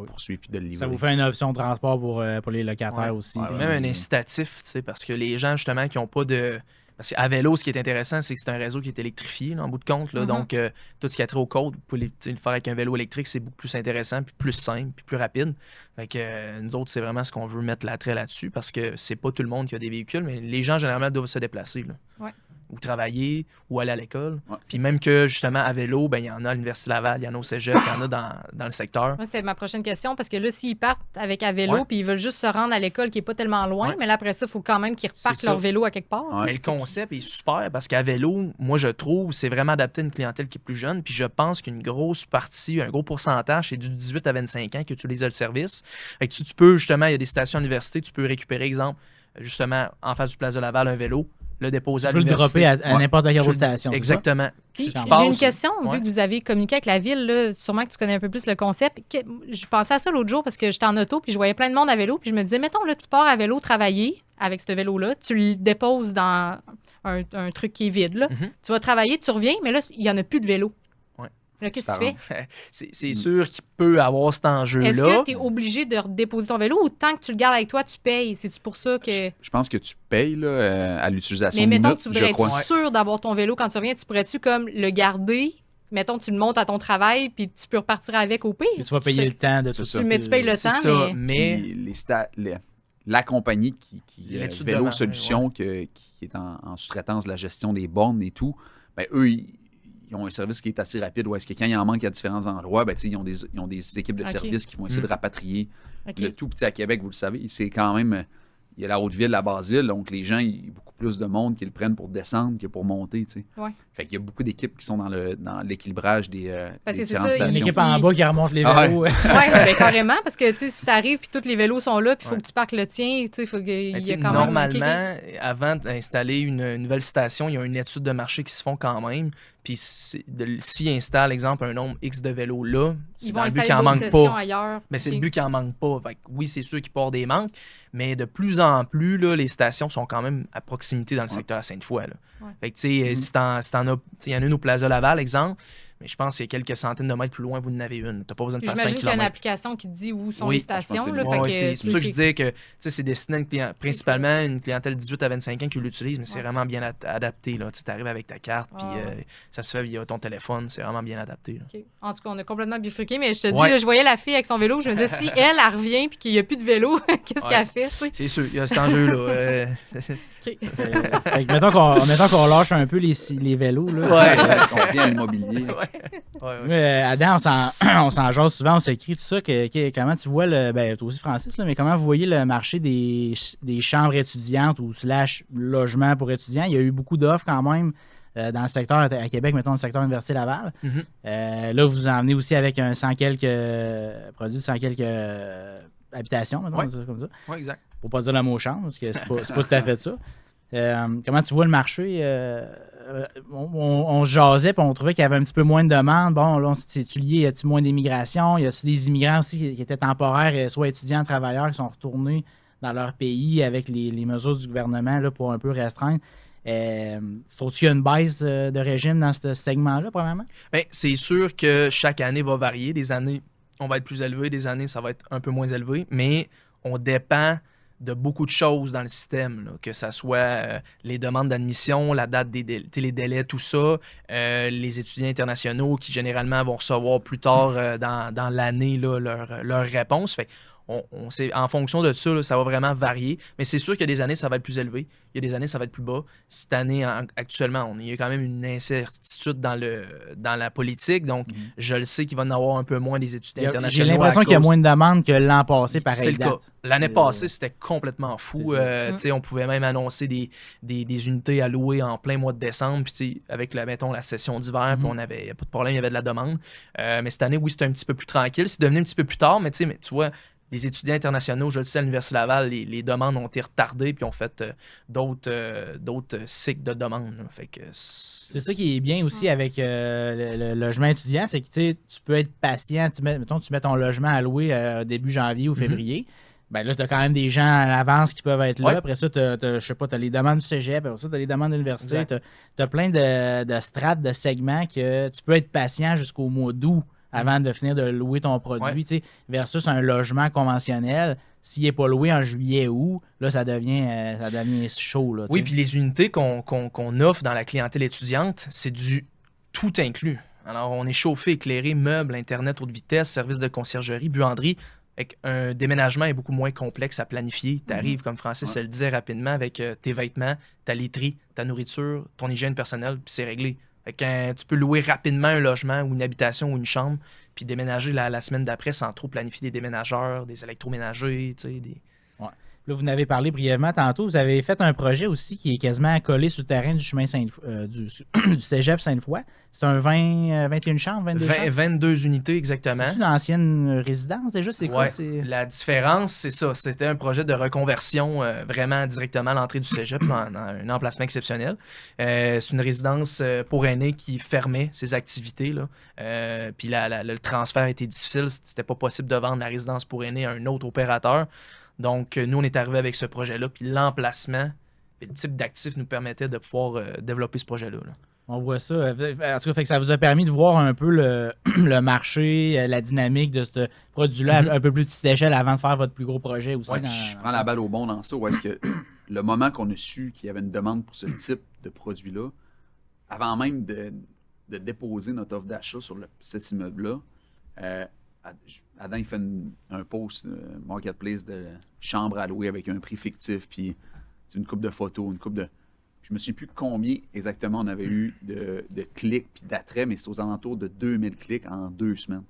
poursuivre et de le livrer. Ça vous fait une option de transport pour les locataires aussi. Ouais, même un incitatif, tu sais, parce que les gens, justement, qui n'ont pas de... Parce qu'à vélo, ce qui est intéressant, c'est que c'est un réseau qui est électrifié, là, en bout de compte. Là, Donc, tout ce qui a trait au code, pour le faire avec un vélo électrique, c'est beaucoup plus intéressant, puis plus simple, puis plus rapide. Fait que nous autres, c'est vraiment ce qu'on veut mettre l'attrait là-dessus, parce que c'est pas tout le monde qui a des véhicules, mais les gens, généralement, doivent se déplacer. Là. Ouais. Ou travailler, ou aller à l'école. Ouais, puis même que, justement, à vélo, ben il y en a à l'Université Laval, il y en a au Cégep, il y en a dans le secteur. Moi, c'est ma prochaine question, parce que là, s'ils partent avec à vélo, puis ils veulent juste se rendre à l'école qui n'est pas tellement loin, mais là, après ça, il faut quand même qu'ils repartent leur vélo à quelque part. Ouais. Mais le concept est super, parce qu'à vélo, moi, je trouve, c'est vraiment adapté à une clientèle qui est plus jeune, puis je pense qu'une grosse partie, un gros pourcentage, c'est du 18 à 25 ans qui utilisent le service. Fait que tu peux, justement, il y a des stations à l'université, tu peux récupérer, exemple, justement, en face du Place de Laval, un vélo, le déposer à l'université. Tu peux le dropper à n'importe quelle autre station. Exactement. J'ai une question, vu que vous avez communiqué avec la ville, là, sûrement que tu connais un peu plus le concept. Je pensais à ça l'autre jour parce que j'étais en auto, puis je voyais plein de monde à vélo, puis je me disais, mettons, là, tu pars à vélo travailler avec ce vélo-là, tu le déposes dans un truc qui est vide, là. Tu vas travailler, tu reviens, mais là, il n'y en a plus de vélo. Là, qu'est-ce que tu fais? C'est sûr qu'il peut avoir cet enjeu-là. Est-ce que tu es obligé de redéposer ton vélo ou tant que tu le gardes avec toi, tu payes? C'est-tu pour ça que... Je pense que tu payes là, à l'utilisation Mais mettons minute, que tu voudrais je crois. être sûr d'avoir ton vélo quand tu reviens, tu pourrais-tu comme le garder? Mettons, tu le montes à ton travail, puis tu peux repartir avec au pire. Et tu vas payer le temps de tout ça. ça. Mais tu payes le C'est temps, ça, mais... mais... La compagnie qui L'étude Vélo de Solutions, qui est en sous-traitance de la gestion des bornes et tout, ben, eux, ils ont un service qui est assez rapide, où est-ce que quand il en manque à différents endroits, ben, ils ont des équipes de service qui vont essayer de rapatrier le tout. Petit à Québec, vous le savez, c'est quand même... Il y a la Haute-Ville, la Basse-Ville, donc les gens, il y a beaucoup plus de monde qui le prennent pour descendre que pour monter, tu sais. Ouais. Fait qu'il y a beaucoup d'équipes qui sont dans l'équilibrage des Parce que c'est différentes ça, il y a Une stations. équipe en bas qui remonte les Ah vélos. Oui, ben, carrément, parce que tu sais, si t'arrives puis tous les vélos sont là, puis il faut que tu parques le tien, tu sais, il faut qu'il y ait quand même... Normalement, avant d'installer une nouvelle station, il y a une étude de marché qui se font quand même. Puis s'ils installent, exemple, un nombre X de vélos là, c'est Ils dans vont le but installer qu'il n'en d'autres manque stations pas. ailleurs. Mais c'est Ok. le but qu'il n'en manque pas. Fait que oui, c'est sûr qu'il peut y avoir des manques, mais de plus en plus, là, les stations sont quand même à proximité dans le secteur à Sainte-Foy. Là. Ouais. Fait que, tu sais, si t'en as, il y en a une au Plaza Laval, exemple, mais je pense qu'il y a quelques centaines de mètres plus loin, vous en avez une. T'as pas besoin de Puis faire 5 j'imagine qu'il y a une km. application qui te dit où sont Oui, les je pense stations. que Là, c'est fait Ouais, que c'est pour ça que je tu- disais que c'est destiné à une principalement une clientèle 18 à 25 ans qui l'utilise, mais c'est Ouais. vraiment bien adapté. Tu arrives avec ta carte, puis Ah ouais. ça se fait via ton téléphone, c'est vraiment bien adapté. Là. OK. En tout cas, on a complètement bifurqué, mais je te dis, Ouais. là, je voyais la fille avec son vélo, je me disais, si elle revient puis qu'il n'y a plus de vélo, qu'est-ce qu'elle fait? Tu sais? C'est sûr, il y a cet enjeu-là. OK. Fait que mettons qu'on lâche un peu les vélos. Là. On revient à l'immobilier. Adam, on s'en jase souvent, on s'écrit tout ça. Comment tu vois ben, toi aussi, Francis, là, mais comment vous voyez le marché des chambres étudiantes ou / logements pour étudiants? Il y a eu beaucoup d'offres quand même dans le secteur à Québec, mettons le secteur Université Laval. Là, vous en emmenez aussi avec un 100 quelques produits, 100 quelques habitations, mettons, Ouais. on dit ça comme ça. Oui, exact. Pour pas dire le mot chambre, parce que c'est pas tout à fait ça. Comment tu vois le marché? On se jasait puis on trouvait qu'il y avait un petit peu moins de demandes. Bon, là, c'est-tu lié? Y a-tu moins d'immigration? Y a-tu des immigrants aussi qui étaient temporaires, soit étudiants, travailleurs, qui sont retournés dans leur pays avec les mesures du gouvernement là, pour un peu restreindre? Tu trouves qu'il y a une baisse de régime dans ce segment-là, premièrement? Ben, c'est sûr que chaque année va varier. Des années, on va être plus élevé, des années, ça va être un peu moins élevé, mais on dépend de beaucoup de choses dans le système, là, que ce soit les demandes d'admission, la date des les délais, tout ça, les étudiants internationaux qui généralement vont recevoir plus tard dans l'année là, leur réponse. Fait on sait, en fonction de ça, là, ça va vraiment varier. Mais c'est sûr qu'il y a des années, ça va être plus élevé. Il y a des années, ça va être plus bas. Cette année, actuellement, il y a quand même une incertitude dans la politique. Donc, je le sais qu'il va y en avoir un peu moins des étudiants internationaux. J'ai l'impression qu'il y a moins de demandes que l'an passé, C'est pareil le cas. date. L'année passée, c'était complètement fou. C'est Tu sais, on pouvait même annoncer des unités à louer en plein mois de décembre. Puis, tu sais, avec, mettons, la session d'hiver, puis on avait pas de problème, il y avait de la demande. Mais cette année, oui, c'était un petit peu plus tranquille. C'est devenu un petit peu plus tard, mais tu vois, les étudiants internationaux, je le sais, à l'Université Laval, les demandes ont été retardées puis ont fait d'autres cycles de demandes. Là. Fait que C'est ça qui est bien aussi avec le logement étudiant, c'est que tu peux être patient. Mettons, tu mets ton logement à louer début janvier ou février. Ben là, tu as quand même des gens à l'avance qui peuvent être là. Ouais. Après ça, je sais pas, tu as les demandes du cégep, après ça, tu as les demandes de l'université. Tu as plein de strates, de segments que tu peux être patient jusqu'au mois d'août avant de finir de louer ton produit, tu sais, versus un logement conventionnel. S'il n'est pas loué en juillet ou là, ça devient chaud. Là, Oui, tu sais. puis les unités qu'on offre dans la clientèle étudiante, c'est du tout inclus. Alors, on est chauffé, éclairé, meubles, Internet haute vitesse, service de conciergerie, buanderie. Un déménagement est beaucoup moins complexe à planifier. Tu arrives, comme Francis le disait rapidement, avec tes vêtements, ta literie, ta nourriture, ton hygiène personnelle, puis c'est réglé. Tu peux louer rapidement un logement ou une habitation ou une chambre, puis déménager la semaine d'après sans trop planifier des déménageurs, des électroménagers, tu sais, des... Ouais. Là, vous en avez parlé brièvement tantôt. Vous avez fait un projet aussi qui est quasiment collé sur le terrain du chemin du cégep Sainte-Foy. C'est un 21 chambres, 22 chambres? 22 unités, exactement. C'est une ancienne résidence déjà? C'est quoi? Ouais. La différence, c'est ça. C'était un projet de reconversion vraiment directement à l'entrée du cégep, dans un emplacement exceptionnel. C'est une résidence pour aînés qui fermait ses activités. Là. Puis le transfert était difficile. C'était pas possible de vendre la résidence pour aînés à un autre opérateur. Donc, nous, on est arrivé avec ce projet-là. Puis l'emplacement et le type d'actifs nous permettait de pouvoir développer ce projet-là. Là. On voit ça. En tout cas, fait que ça vous a permis de voir un peu le marché, la dynamique de ce produit-là un peu plus petite échelle avant de faire votre plus gros projet aussi. Ouais, je prends la balle au bon dans ça. Où est-ce que le moment qu'on a su qu'il y avait une demande pour ce type de produit-là, avant même de déposer notre offre d'achat sur cet immeuble-là, Adam, il fait un post marketplace de chambre à louer avec un prix fictif, puis une coupe de photos, une coupe de... Je me souviens plus combien exactement on avait eu de clics puis d'attraits, mais c'est aux alentours de 2000 clics en 2 semaines.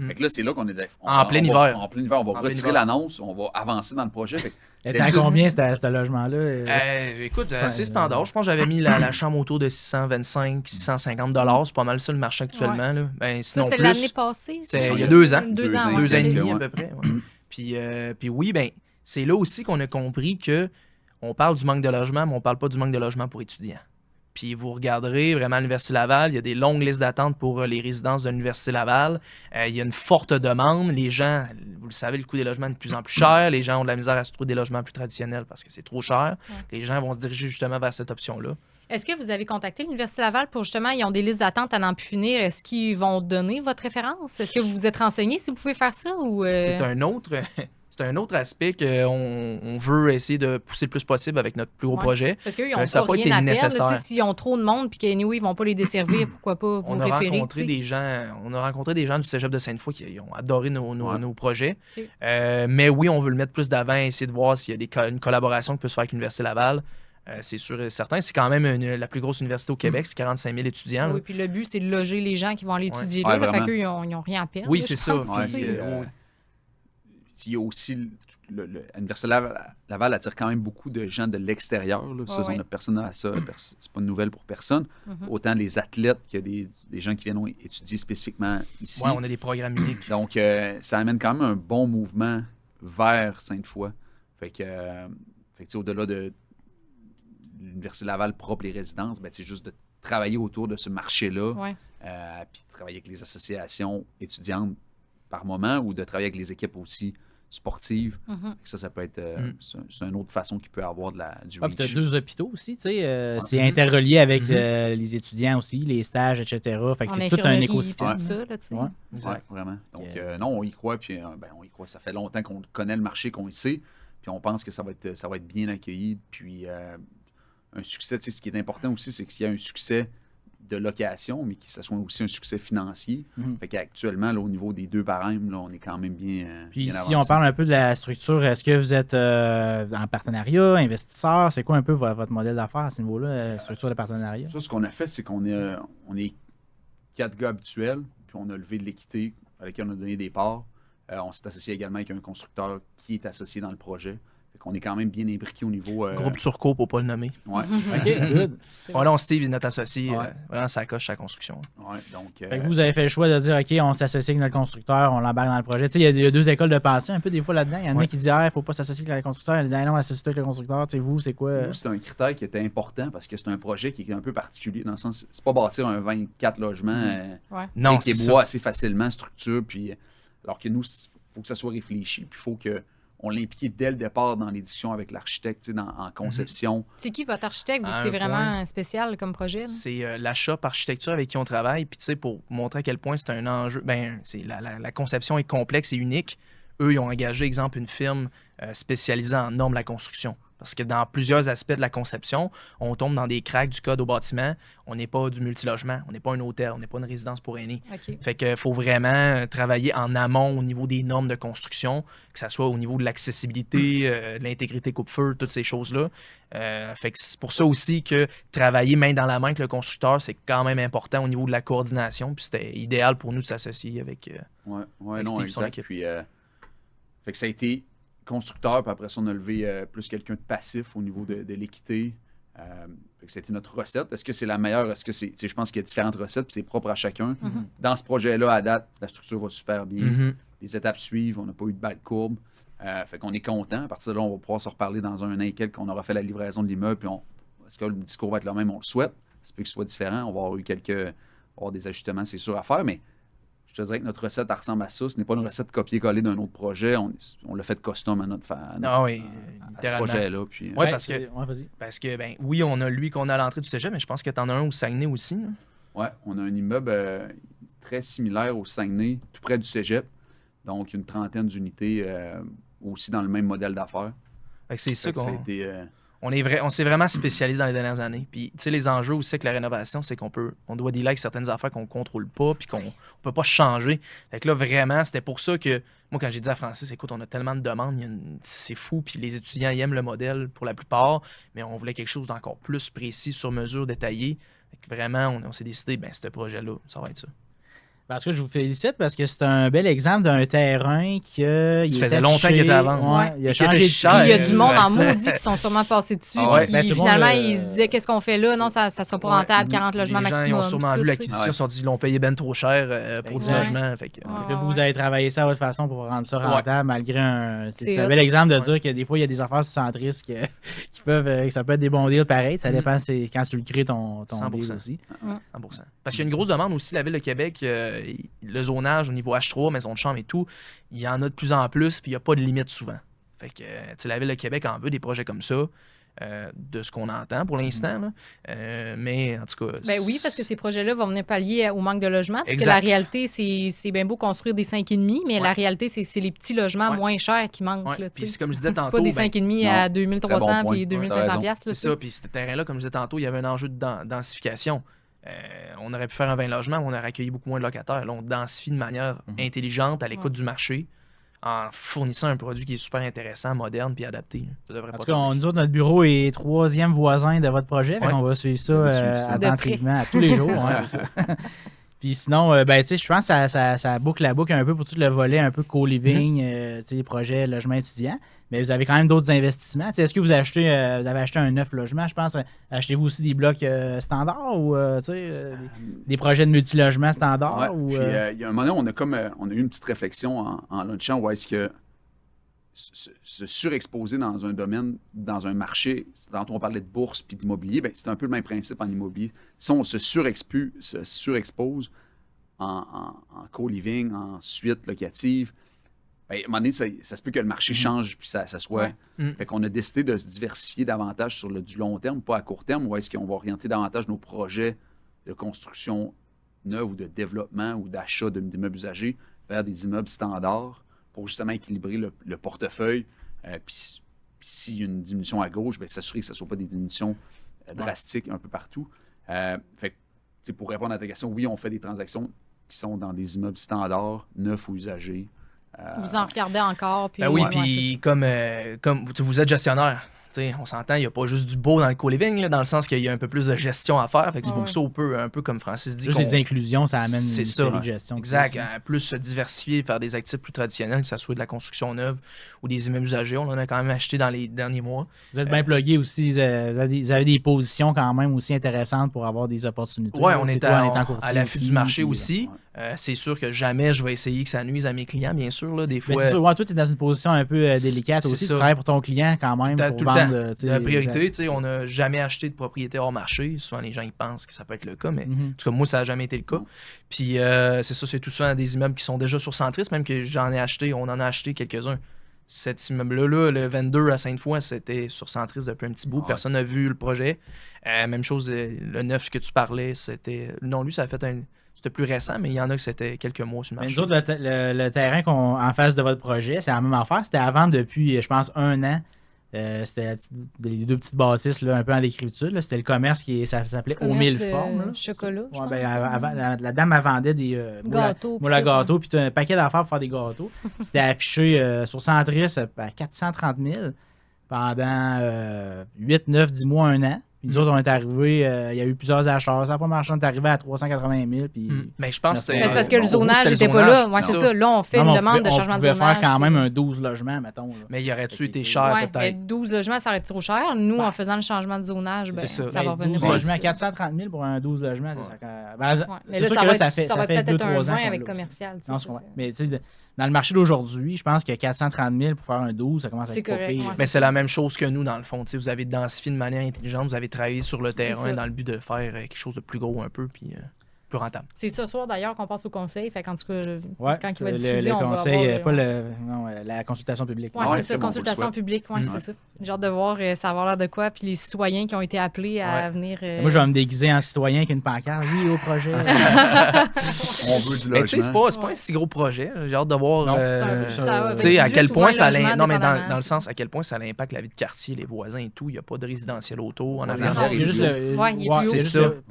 Fait que là, c'est là qu'on est dit... En plein hiver. En plein hiver, on va retirer l'annonce, on va avancer dans le projet. Et t'as combien ce logement-là? Écoute, c'est assez standard. Je pense que j'avais mis la chambre autour de 625, 650 $. C'est pas mal ça le marché actuellement. Ouais. Là. Ben, Ça, sinon c'était plus, l'année passée? il y a 2 ans. 2 ans, 2 ans et demi ouais. à peu près. Ouais. Puis oui, ben, c'est là aussi qu'on a compris que on parle du manque de logement, mais on parle pas du manque de logement pour étudiants. Puis vous regarderez vraiment à l'Université Laval, il y a des longues listes d'attente pour les résidences de l'Université Laval. Il y a une forte demande. Les gens, vous le savez, le coût des logements est de plus en plus cher. Les gens ont de la misère à se trouver des logements plus traditionnels parce que c'est trop cher. Ouais. Les gens vont se diriger justement vers cette option-là. Est-ce que vous avez contacté l'Université Laval pour justement, ils ont des listes d'attente à n'en plus finir. Est-ce qu'ils vont donner votre référence? Est-ce que vous vous êtes renseigné si vous pouvez faire ça? Ou C'est un autre aspect qu'on veut essayer de pousser le plus possible avec notre plus gros projet. Parce qu'eux, ils n'ont ça a pas pas été rien à perdre. nécessaire. S'ils ont trop de monde puis qu'anyway, ils ne vont pas les desservir, pourquoi pas vous On a référer? rencontré des gens du cégep de Sainte-Foy qui ont adoré nos projets. Ok. Mais oui, on veut le mettre plus d'avant, essayer de voir s'il y a une collaboration qui peut se faire avec l'Université Laval. C'est sûr et certain. C'est quand même la plus grosse université au Québec. C'est 45 000 étudiants. Là. Oui, puis le but, c'est de loger les gens qui vont aller étudier Ouais, là. Fait vraiment. qu'eux, ils n'ont rien à perdre. Oui, là, c'est je ça. pense, Ouais, tu sais. il y a aussi l'Université Laval attire quand même beaucoup de gens de l'extérieur. Là. Ça, Ouais. on a personne à ça. C'est pas une nouvelle pour personne. Mhm. Autant les athlètes que des gens qui viennent étudier spécifiquement ici. Ouais, on a des programmes uniques. Donc, ça amène quand même un bon mouvement vers Sainte-Foy. Fait que tu sais, au-delà de l'Université Laval propre les résidences, ben, c'est juste de travailler autour de ce marché-là, Ouais. puis de travailler avec les associations étudiantes par moment ou de travailler avec les équipes aussi sportives. Mhm. Ça peut être c'est une autre façon qu'il peut avoir du Ah, puis reach. tu as 2 hôpitaux aussi, tu sais. C'est interrelié avec les étudiants aussi, les stages, etc. Fait que En c'est tout un infirmerie, écosystème. tout ça, là, tu sais. Ouais. Ouais, vraiment. Donc, non, on y croit, puis on y croit. Ça fait longtemps qu'on connaît le marché, qu'on le sait, puis on pense que ça va être bien accueilli. Puis, un succès, tu sais, ce qui est important aussi, c'est qu'il y a un succès de location, mais que ça soit aussi un succès financier. Fait qu'actuellement, là, au niveau des 2 barèmes, là, on est quand même bien Puis bien si avancé. on parle un peu de la structure, est-ce que vous êtes en partenariat, investisseur? C'est quoi un peu votre modèle d'affaires à ce niveau-là, structure de partenariat? Ça, ce qu'on a fait, c'est qu'on est 4 gars habituels, puis on a levé de l'équité à laquelle on a donné des parts. On s'est associé également avec un constructeur qui est associé dans le projet. Fait qu'on est quand même bien imbriqué au niveau... Groupe Turco, pour pas le nommer. Ouais. OK, good. Ouais, non, Steve est notre associé. Ouais. Vraiment, ça coche sa construction. Ouais, donc... Fait que vous avez fait le choix de dire, OK, on s'associe avec notre constructeur, on l'embarque dans le projet. Tu sais, il y a 2 écoles de pensée un peu des fois là-dedans. Il y en a Ouais. qui disent, il ne faut pas s'associer avec le constructeur. Il y en a qui disent, non, associe-toi avec le constructeur. Tu sais, vous, c'est quoi? Nous, c'est un critère qui était important parce que c'est un projet qui est un peu particulier dans le sens, c'est pas bâtir un 24 logements Non, avec c'est des ça. bois assez facilement, structure, puis alors que nous, il faut que ça soit réfléchi, puis il faut qu'on l'implique dès le départ dans les discussions avec l'architecte, tu sais, en conception. C'est qui votre architecte? À C'est un vraiment spécial comme projet? Là? C'est l'achat par architecture avec qui on travaille. Puis, tu sais, pour montrer à quel point c'est un enjeu, la conception est complexe et unique. Eux, ils ont engagé, exemple, une firme spécialisée en normes de la construction. Parce que dans plusieurs aspects de la conception, on tombe dans des cracks du code au bâtiment. On n'est pas du multilogement, on n'est pas un hôtel, on n'est pas une résidence pour aînés. OK. Fait qu'il faut vraiment travailler en amont au niveau des normes de construction, que ce soit au niveau de l'accessibilité, de l'intégrité coupe-feu, toutes ces choses-là. Fait que c'est pour ça aussi que travailler main dans la main avec le constructeur, c'est quand même important au niveau de la coordination. Puis c'était idéal pour nous de s'associer avec... Ouais, Avec non, Steve, son exact. équipe. Puis, fait que ça a été constructeur, puis après ça, on a levé plus quelqu'un de passif au niveau de l'équité. Fait que c'était notre recette. Est-ce que c'est la meilleure? Est-ce que c'est. Tu sais, je pense qu'il y a différentes recettes, puis c'est propre à chacun. Dans ce projet-là, à date, la structure va super bien. Mhm. Les étapes suivent, on n'a pas eu de belle courbe. Fait qu'on est content. À partir de là, on va pouvoir se reparler dans un an et quelques. On aura fait la livraison de l'immeuble, puis est-ce que le discours va être le même? On le souhaite. Ça peut que ce soit différent. On va avoir eu on va avoir des ajustements, c'est sûr, à faire, mais je te dirais que notre recette, elle ressemble à ça. Ce n'est pas une recette copier-coller d'un autre projet. On l'a fait custom à notre Ah oui, à ce littéralement. projet-là. Puis, Ouais, parce que- Ouais, vas-y. Parce que, ben oui, on a lui qu'on a à l'entrée du cégep, mais je pense que t'en as un au Saguenay aussi. Là. ouais, on a un immeuble très similaire au Saguenay, tout près du cégep. Donc, une trentaine d'unités aussi dans le même modèle d'affaires. Fait que c'est ça Fait que ça a qu'on... été, On s'est vraiment spécialisé dans les dernières années. Puis, tu sais, les enjeux aussi avec la rénovation, c'est on doit dealer avec certaines affaires qu'on contrôle pas, puis qu'on peut pas changer. Fait que là, vraiment, c'était pour ça que, moi, quand j'ai dit à Francis, écoute, on a tellement de demandes, c'est fou, puis les étudiants, ils aiment le modèle pour la plupart, mais on voulait quelque chose d'encore plus précis, sur mesure, détaillé. Fait que vraiment, on s'est décidé, ben, ce projet-là, ça va être ça. Parce que je vous félicite parce que c'est un bel exemple d'un terrain qui faisait longtemps qu'il était à vendre. Ouais, il a Et qui changé était de cher. prix. Il y a du monde en ça- maudit qui sont sûrement passés dessus. Ah ouais. Puis Ben, tout le finalement, monde, ils se disaient qu'est-ce qu'on fait là? Non, ça ne sera pas Ouais. rentable, 40 logements Les gens, maximum. ils ont sûrement puis vu tout, l'acquisition, tu sais. ils se sont dit, ils l'ont payé ben trop cher pour du Ouais. logement. Fait que, Ouais. Fait que vous avez travaillé ça à votre façon pour rendre ça rentable, malgré un. C'est C'est un hot. bel exemple de dire que des fois, il y a des affaires centristes qui peuvent. Que ça peut être des bons deals pareil. Ça dépend c'est quand tu le crées ton 100%. deal aussi. 100%. Parce qu'il y a une grosse demande aussi, la Ville de Québec, le zonage au niveau H3, maison de chambre et tout, il y en a de plus en plus, puis il n'y a pas de limite souvent. Fait que, tu sais, la Ville de Québec en veut des projets comme ça, de ce qu'on entend pour l'instant. Là. Mais en tout cas. Ben oui, parce que ces projets-là vont venir pallier au manque de logements. Parce Exact. que la réalité, c'est bien beau construire des 5,5, mais Ouais. la réalité, c'est les petits logements Ouais. moins chers qui manquent. Ouais. Là, tu Puis sais. c'est comme je disais C'est tantôt. pas des ben, 5,5 non. à Très 2300 bon point. puis T'as 2500 raison. piastres, là, c'est tu sais. ça, puis ce terrain-là, comme je disais tantôt, il y avait un enjeu de densification. On aurait pu faire un 20 logements, mais on aurait accueilli beaucoup moins de locataires. Là, on densifie de manière intelligente, à l'écoute du marché, en fournissant un produit qui est super intéressant, moderne puis adapté. Ça devrait Parce pas que tomber. nous autres, notre bureau est 3e voisin de votre projet. Ouais. On va suivre ça, On va suivre ça. attentivement à tous les jours. Ouais, c'est ça. Puis sinon, ben, tu sais, je pense que ça boucle la boucle un peu pour tout le volet un peu co-living, tu sais, les projets logement étudiant. Mais vous avez quand même d'autres investissements. Tu sais, est-ce que vous avez acheté un 9 logements, je pense? Achetez-vous aussi des blocs standards ou tu sais, des projets de multilogement standards? Ouais, Ou, puis, il y a un moment donné, on a eu une petite réflexion en lunchant où est-ce que se surexposer dans un domaine, dans un marché, tantôt on parlait de bourse puis d'immobilier, ben, c'est un peu le même principe en immobilier. Si on se surexpose en co-living, en suite locative, ben, à un moment donné, ça se peut que le marché change puis ça soit... Ouais. Mm. Fait qu'on a décidé de se diversifier davantage sur du long terme, pas à court terme, où est-ce qu'on va orienter davantage nos projets de construction neuve ou de développement ou d'achat d'immeubles usagés vers des immeubles standards pour justement équilibrer le portefeuille. Puis s'il y a une diminution à gauche, bien, s'assurer que ce ne soit pas des diminutions drastiques un peu partout. Fait que, tu sais, pour répondre à ta question, oui, on fait des transactions qui sont dans des immeubles standards, neufs ou usagés. Vous en regardez encore. Puis, Ben oui, ouais, puis comme vous êtes gestionnaire, t'sais, on s'entend, il n'y a pas juste du beau dans le co-living, là, dans le sens qu'il y a un peu plus de gestion à faire. Fait que c'est pour ça, on peut, un peu comme Francis dit. Juste les inclusions, ça amène C'est une ça. série de gestion. Exact. Plus se diversifier, faire des actifs plus traditionnels, que ce soit de la construction neuve ou des immeubles usagers. On en a quand même acheté dans les derniers mois. Vous êtes bien plugués aussi. Vous avez des positions quand même aussi intéressantes pour avoir des opportunités. Oui, on est à l'affût du marché puis, aussi. C'est sûr que jamais je vais essayer que ça nuise à mes clients, bien sûr. Là, des mais fois. c'est sûr, toi, tu es dans une position un peu délicate aussi. Tu travailles pour ton client quand même. Tout Pour le vendre, temps. La priorité, on n'a jamais acheté de propriété hors marché. Souvent, les gens ils pensent que ça peut être le cas, mais en tout cas, moi, ça n'a jamais été le cas. Puis, c'est ça, c'est tout ça des immeubles qui sont déjà sur Centris, même que on en a acheté quelques-uns. Cet immeuble-là, le 22 à Sainte-Foy, c'était sur Centris depuis un petit bout. Personne n'a vu le projet. Même chose, le 9 que tu parlais, c'était. Non, lui, ça a fait C'était plus récent, mais il y en a que c'était quelques mois sur le marché. Nous autres, le terrain en face de votre projet, c'est la même affaire. C'était à vendre depuis, je pense, 1 an. C'était les 2 petites bâtisses là, un peu en décrépitude. C'était le commerce ça s'appelait Aux Mille Formes. Chocolat. Ouais, la dame elle vendait des gâteaux. Moula gâteaux, puis tu as un paquet d'affaires pour faire des gâteaux. C'était affiché sur Centris à 430 000 pendant 8, 9, 10 mois, 1 an. Puis nous autres, on est arrivés, il y a eu plusieurs acheteurs. Ça n'a pas marché, on est arrivé à 380 000. Puis mais je pense que c'est parce que le zonage n'était pas là. Ouais, c'est ça. Là, on fait une demande de changement de zonage. On pouvait faire quand même un 12 logements, mettons. Là. Mais il aurait-tu été cher, mais peut-être? 12 logements, ça aurait été trop cher. Nous, en faisant le changement de zonage, ça va revenir. 12 logements, 430 000 pour un 12 logements. C'est sûr que là, ça fait peut-être un 20 avec commercial. Mais tu sais, dans le marché d'aujourd'hui, je pense que 430 000 pour faire un 12, ça commence à être pas pire. Mais c'est la même chose que nous, dans le fond. Vous avez densifié de manière intelligente, vous avez travaillé sur le terrain dans le but de faire quelque chose de plus gros un peu, puis plus rentable. C'est ce soir, d'ailleurs, qu'on passe au conseil. Fait qu'en tout cas, quand il va le diffuser, on conseil, va avoir... la consultation publique. Oui, c'est ça, consultation publique. Oui, c'est ça. J'ai hâte de voir ça va avoir l'air de quoi, puis les citoyens qui ont été appelés à venir... Moi, je vais me déguiser en citoyen avec une pancarte. Oui, au projet. On veut du logement. Mais tu sais, c'est pas un si gros projet. J'ai hâte de voir tu sais, à quel point ça non, mais dans le sens, à quel point ça impacte la vie de quartier, les voisins et tout. Il n'y a pas de résidentiel autour. Par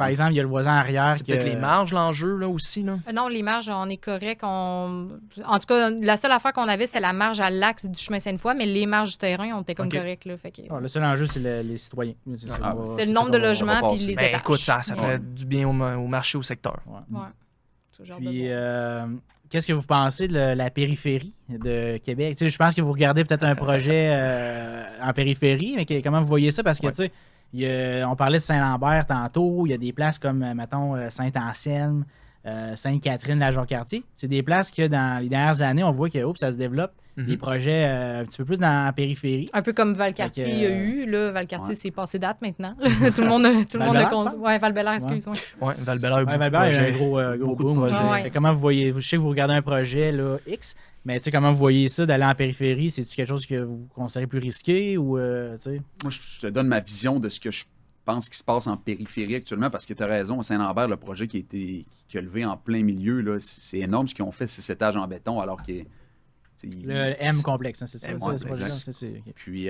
exemple, il y a le voisin arrière. C'est peut-être les marges, l'enjeu, là, aussi. Là. Non, les marges, on est correct. En tout cas, la seule affaire qu'on avait, c'est la marge à l'axe du chemin Sainte-Foy, mais les marges du terrain, on était comme correct. Là, fait que... le seul enjeu, c'est les citoyens. C'est le nombre de logements puis les étages. Écoute, ça fait du bien au marché, au secteur. Puis, qu'est-ce que vous pensez de la périphérie de Québec? Je pense que vous regardez peut-être un projet en périphérie, mais comment vous voyez ça? Parce que, tu sais, on parlait de Saint-Lambert tantôt, il y a des places comme, mettons, Saint-Anselme, Sainte-Catherine, la Jacques-Cartier. C'est des places que dans les dernières années, on voit que ça se développe. Des projets un petit peu plus dans la périphérie. Un peu comme Valcartier il y a eu. Là, Valcartier, c'est passé date maintenant. Tout le monde a conduit. Oui, Val-Bélair, excuse-moi. Oui, Val-Bélair, il y a un gros boom. Comment vous voyez? Je sais que vous regardez un projet là, X, mais tu sais, comment vous voyez ça d'aller en périphérie? C'est-tu quelque chose que vous considérez plus risqué? Ou, moi, je te donne ma vision de ce que je pense qui se passe en périphérie actuellement, parce que tu as raison, à Saint-Lambert, le projet qui a levé en plein milieu, là, c'est énorme ce qu'ils ont fait, 6 étages en béton, alors que le M complexe, hein, c'est ça. Puis,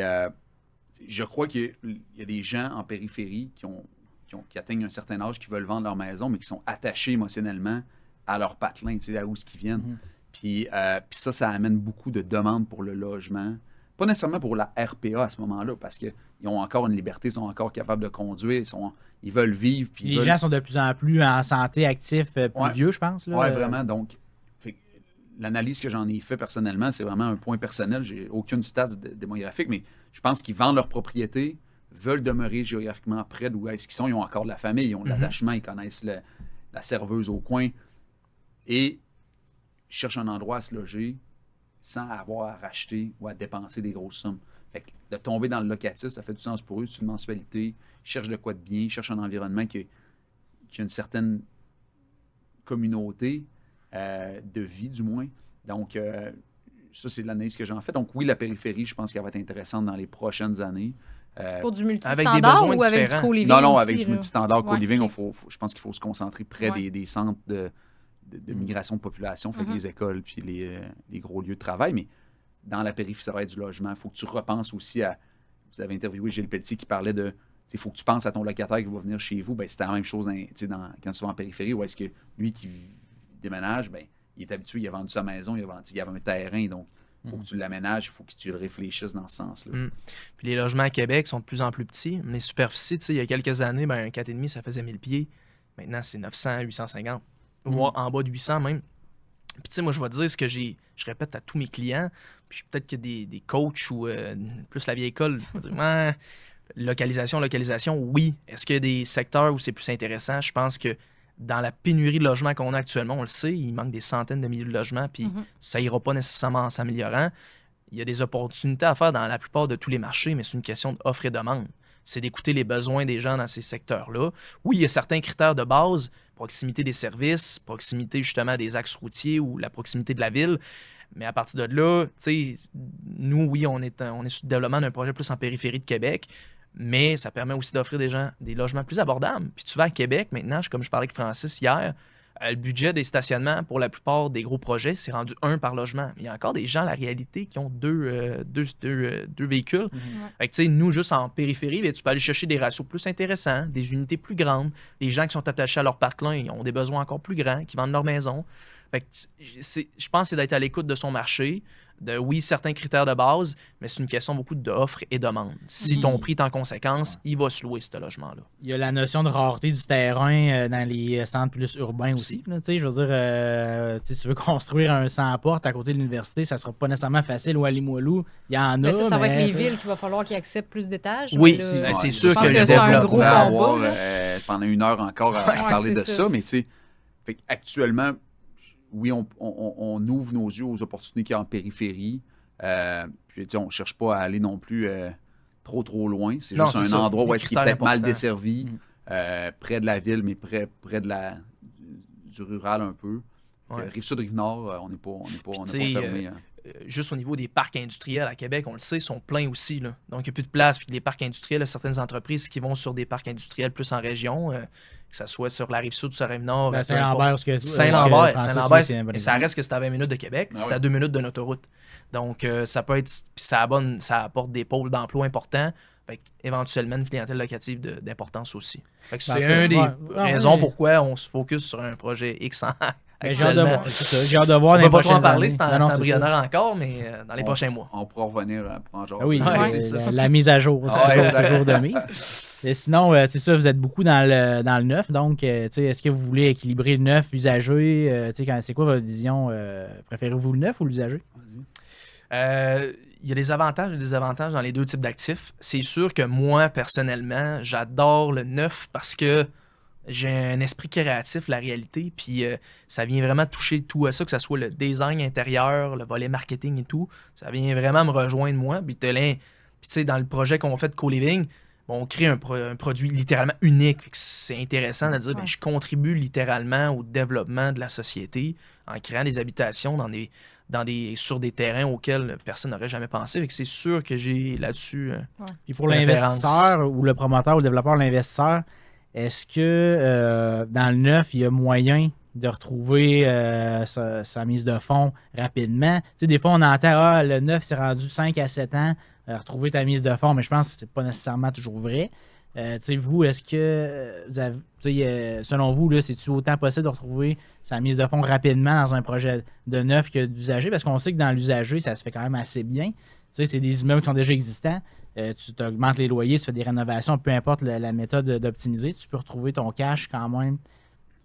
je crois qu'il y a des gens en périphérie qui atteignent un certain âge, qui veulent vendre leur maison, mais qui sont attachés émotionnellement à leur patelin, à où ils viennent. Puis ça amène beaucoup de demandes pour le logement. Pas nécessairement pour la RPA à ce moment-là, parce qu'ils ont encore une liberté, ils sont encore capables de conduire, ils veulent vivre. Puis les gens sont de plus en plus en santé, actifs, plus vieux, je pense. Oui, vraiment. Donc, l'analyse que j'en ai fait personnellement, c'est vraiment un point personnel. J'ai aucune stats démographique, mais je pense qu'ils vendent leur propriété, veulent demeurer géographiquement près d'où est-ce qu'ils sont. Ils ont encore de la famille, ils ont de l'attachement, ils connaissent la serveuse au coin et cherchent un endroit à se loger sans avoir à racheter ou à dépenser des grosses sommes. Fait que de tomber dans le locatif, ça fait du sens pour eux. C'est une mensualité. Ils cherchent de quoi de bien, ils cherchent un environnement qui a une certaine communauté de vie, du moins. Donc, ça, c'est l'analyse que j'en fais. Donc, oui, la périphérie, je pense qu'elle va être intéressante dans les prochaines années. Pour du multistandard ou avec du co-living? Non, aussi, avec du multistandard co-living, okay. Je pense qu'il faut se concentrer près des centres de migration de population, fait que les écoles puis les gros lieux de travail. Mais dans la périphérie, ça va être du logement. Il faut que tu repenses aussi à... Vous avez interviewé Gilles Pelletier qui parlait de... Il faut que tu penses à ton locataire qui va venir chez vous. Ben, c'est la même chose quand tu vas en périphérie, où est-ce que lui qui déménage, ben, il est habitué, il a vendu sa maison, il y avait un terrain. Donc, Il faut que tu l'aménages, il faut que tu le réfléchisses dans ce sens-là. Puis les logements à Québec sont de plus en plus petits. Les superficies, il y a quelques années, un 4,5, ça faisait 1000 pieds. Maintenant, c'est 900, 850, voire en bas de 800 même. Puis moi, je vais te dire ce que je répète à tous mes clients. Puis peut-être qu'il y a des coachs ou plus la vieille école. Localisation, oui. Est-ce qu'il y a des secteurs où c'est plus intéressant? Je pense que dans la pénurie de logements qu'on a actuellement, on le sait, il manque des centaines de milliers de logements, puis ça ira pas nécessairement en s'améliorant. Il y a des opportunités à faire dans la plupart de tous les marchés, mais c'est une question d'offre et demande. C'est d'écouter les besoins des gens dans ces secteurs-là. Oui, il y a certains critères de base, proximité des services, proximité justement des axes routiers ou la proximité de la ville. Mais à partir de là, nous, oui, on est sur le développement d'un projet plus en périphérie de Québec, mais ça permet aussi d'offrir des logements plus abordables. Puis tu vas à Québec maintenant, comme je parlais avec Francis hier, le budget des stationnements pour la plupart des gros projets, c'est rendu 1 par logement. Il y a encore des gens, la réalité, qui ont deux véhicules. Fait que, nous, juste en périphérie, tu peux aller chercher des ratios plus intéressants, des unités plus grandes. Les gens qui sont attachés à leur patelin, ils ont des besoins encore plus grands, qui vendent leur maison. Fait que je pense que c'est d'être à l'écoute de son marché, oui, certains critères de base, mais c'est une question beaucoup d'offre et demande. Si ton prix est en conséquence, il va se louer ce logement-là. Il y a la notion de rareté du terrain dans les centres plus urbains aussi. Là, je veux dire, si tu veux construire un 100 portes à côté de l'université, ça ne sera pas nécessairement facile ou à Limoilou. Il y en a. Mais ça va être les villes qu'il va falloir qu'ils acceptent plus d'étages. Oui, là, c'est sûr que le développement pourrait avoir pendant une heure encore à parler de ça, mais tu sais, actuellement, oui, on ouvre nos yeux aux opportunités qu'il y a en périphérie. Puis, on ne cherche pas à aller non plus trop loin. C'est juste un endroit où est-ce qu'il est peut-être mal desservi, près de la ville, mais près du rural un peu. Rive-Sud, Rive-Nord, on n'est pas fermé. Juste au niveau des parcs industriels à Québec, on le sait, ils sont pleins aussi. Là. Donc, il n'y a plus de place. Puis les parcs industriels, il y a certaines entreprises qui vont sur des parcs industriels plus en région, que ce soit sur la Rive-Sud ou sur la Rive-Nord. Saint-Lambert, Saint-Lambert, mais ça reste que c'est à 20 minutes de Québec, c'est à 2 minutes de l'autoroute. Donc, ça peut être... Puis ça apporte des pôles d'emploi importants. Fait éventuellement, une clientèle locative d'importance aussi. Fait que c'est une des raisons pourquoi on se focus sur un projet X j'ai hâte de voir. On ne va pas trop en parler, c'est embryonnaire encore, mais dans les prochains mois. On pourra revenir pour en genre. Oui, c'est ça. La mise à jour, c'est toujours de mise. Et sinon, c'est ça, vous êtes beaucoup dans le neuf, donc est-ce que vous voulez équilibrer le neuf, l'usager? C'est quoi votre vision? Préférez-vous le neuf ou l'usager? Il y a des avantages et des désavantages dans les deux types d'actifs. C'est sûr que moi, personnellement, j'adore le neuf parce que j'ai un esprit créatif, la réalité, puis ça vient vraiment toucher tout à ça, que ce soit le design intérieur, le volet marketing et tout. Ça vient vraiment me rejoindre moi. Puis tu sais, dans le projet qu'on fait de co-living, on crée un produit littéralement unique. C'est intéressant de dire, je contribue littéralement au développement de la société en créant des habitations sur des terrains auxquels personne n'aurait jamais pensé. C'est sûr que j'ai là-dessus. Puis pour l'investisseur ou le promoteur ou le développeur, l'investisseur, est-ce que dans le neuf, il y a moyen de retrouver sa mise de fonds rapidement? Tu sais, des fois, on entend le neuf, c'est rendu 5 à 7 ans, retrouver ta mise de fonds, mais je pense que c'est pas nécessairement toujours vrai. Vous, est-ce que, selon vous, c'est-tu autant possible de retrouver sa mise de fonds rapidement dans un projet de neuf que d'usager? Parce qu'on sait que dans l'usager, ça se fait quand même assez bien. C'est des immeubles qui sont déjà existants. Tu augmentes les loyers, tu fais des rénovations, peu importe la méthode d'optimiser, tu peux retrouver ton cash quand même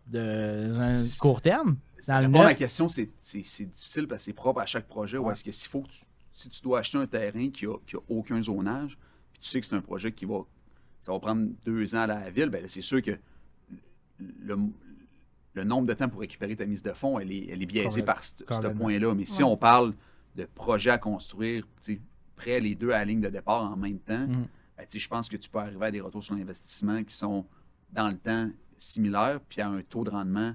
de un court terme. Dans le neuf, la question, c'est difficile parce que c'est propre à chaque projet. Ou est-ce que si tu dois acheter un terrain qui a aucun zonage, puis tu sais que c'est un projet ça va prendre 2 ans à la ville, c'est sûr que le nombre de temps pour récupérer ta mise de fonds, elle est biaisée par ce point-là. Mais si on parle de projets à construire, près les deux à la ligne de départ en même temps, je pense que tu peux arriver à des retours sur l'investissement qui sont dans le temps similaires, puis à un taux de rendement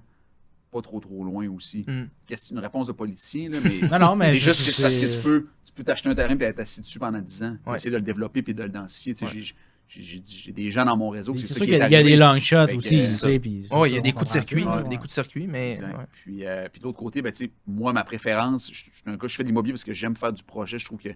pas trop loin aussi. C'est une réponse de politicien, là, mais, mais c'est juste que parce que tu peux t'acheter un terrain et être assis dessus pendant 10 ans, essayer de le développer et de le densifier. J'ai des gens dans mon réseau qui c'est sûr qu'il y a des long shots aussi. Il y a des coups de circuit, mais... Puis de l'autre côté, moi, ma préférence, je fais de l'immobilier parce que j'aime faire du projet. Je trouve que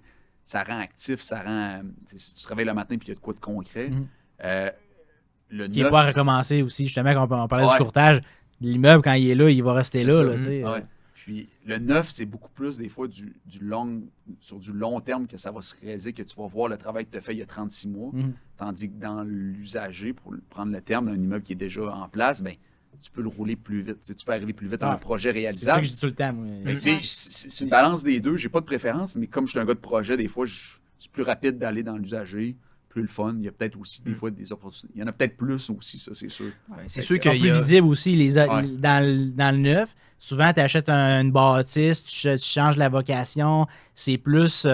ça rend actif, ça rend... Si tu travailles le matin et il y a de quoi de concret. Qui n'est pas à recommencer aussi. Justement, quand on parlait du courtage, l'immeuble, quand il est là, il va rester là. Puis le neuf, c'est beaucoup plus des fois sur du long terme que ça va se réaliser, que tu vas voir le travail que tu as fait il y a 36 mois. Tandis que dans l'usager, pour prendre le terme d'un immeuble qui est déjà en place, ben, tu peux le rouler plus vite. Tu sais, tu peux arriver plus vite à un projet C'est ça réalisable. que je dis tout le temps. Moi. Fait que, tu sais, c'est une balance des deux. J'ai pas de préférence, mais comme je suis un gars de projet, des fois, c'est plus rapide d'aller dans l'usager, plus le fun. Il y a peut-être aussi des fois des opportunités. Il y en a peut-être plus aussi, ça, c'est sûr. C'est sûr Ils sont qu'il y plus a... visibles aussi Ouais. dans le neuf. Souvent, tu achètes une bâtisse, tu changes la vocation, c'est plus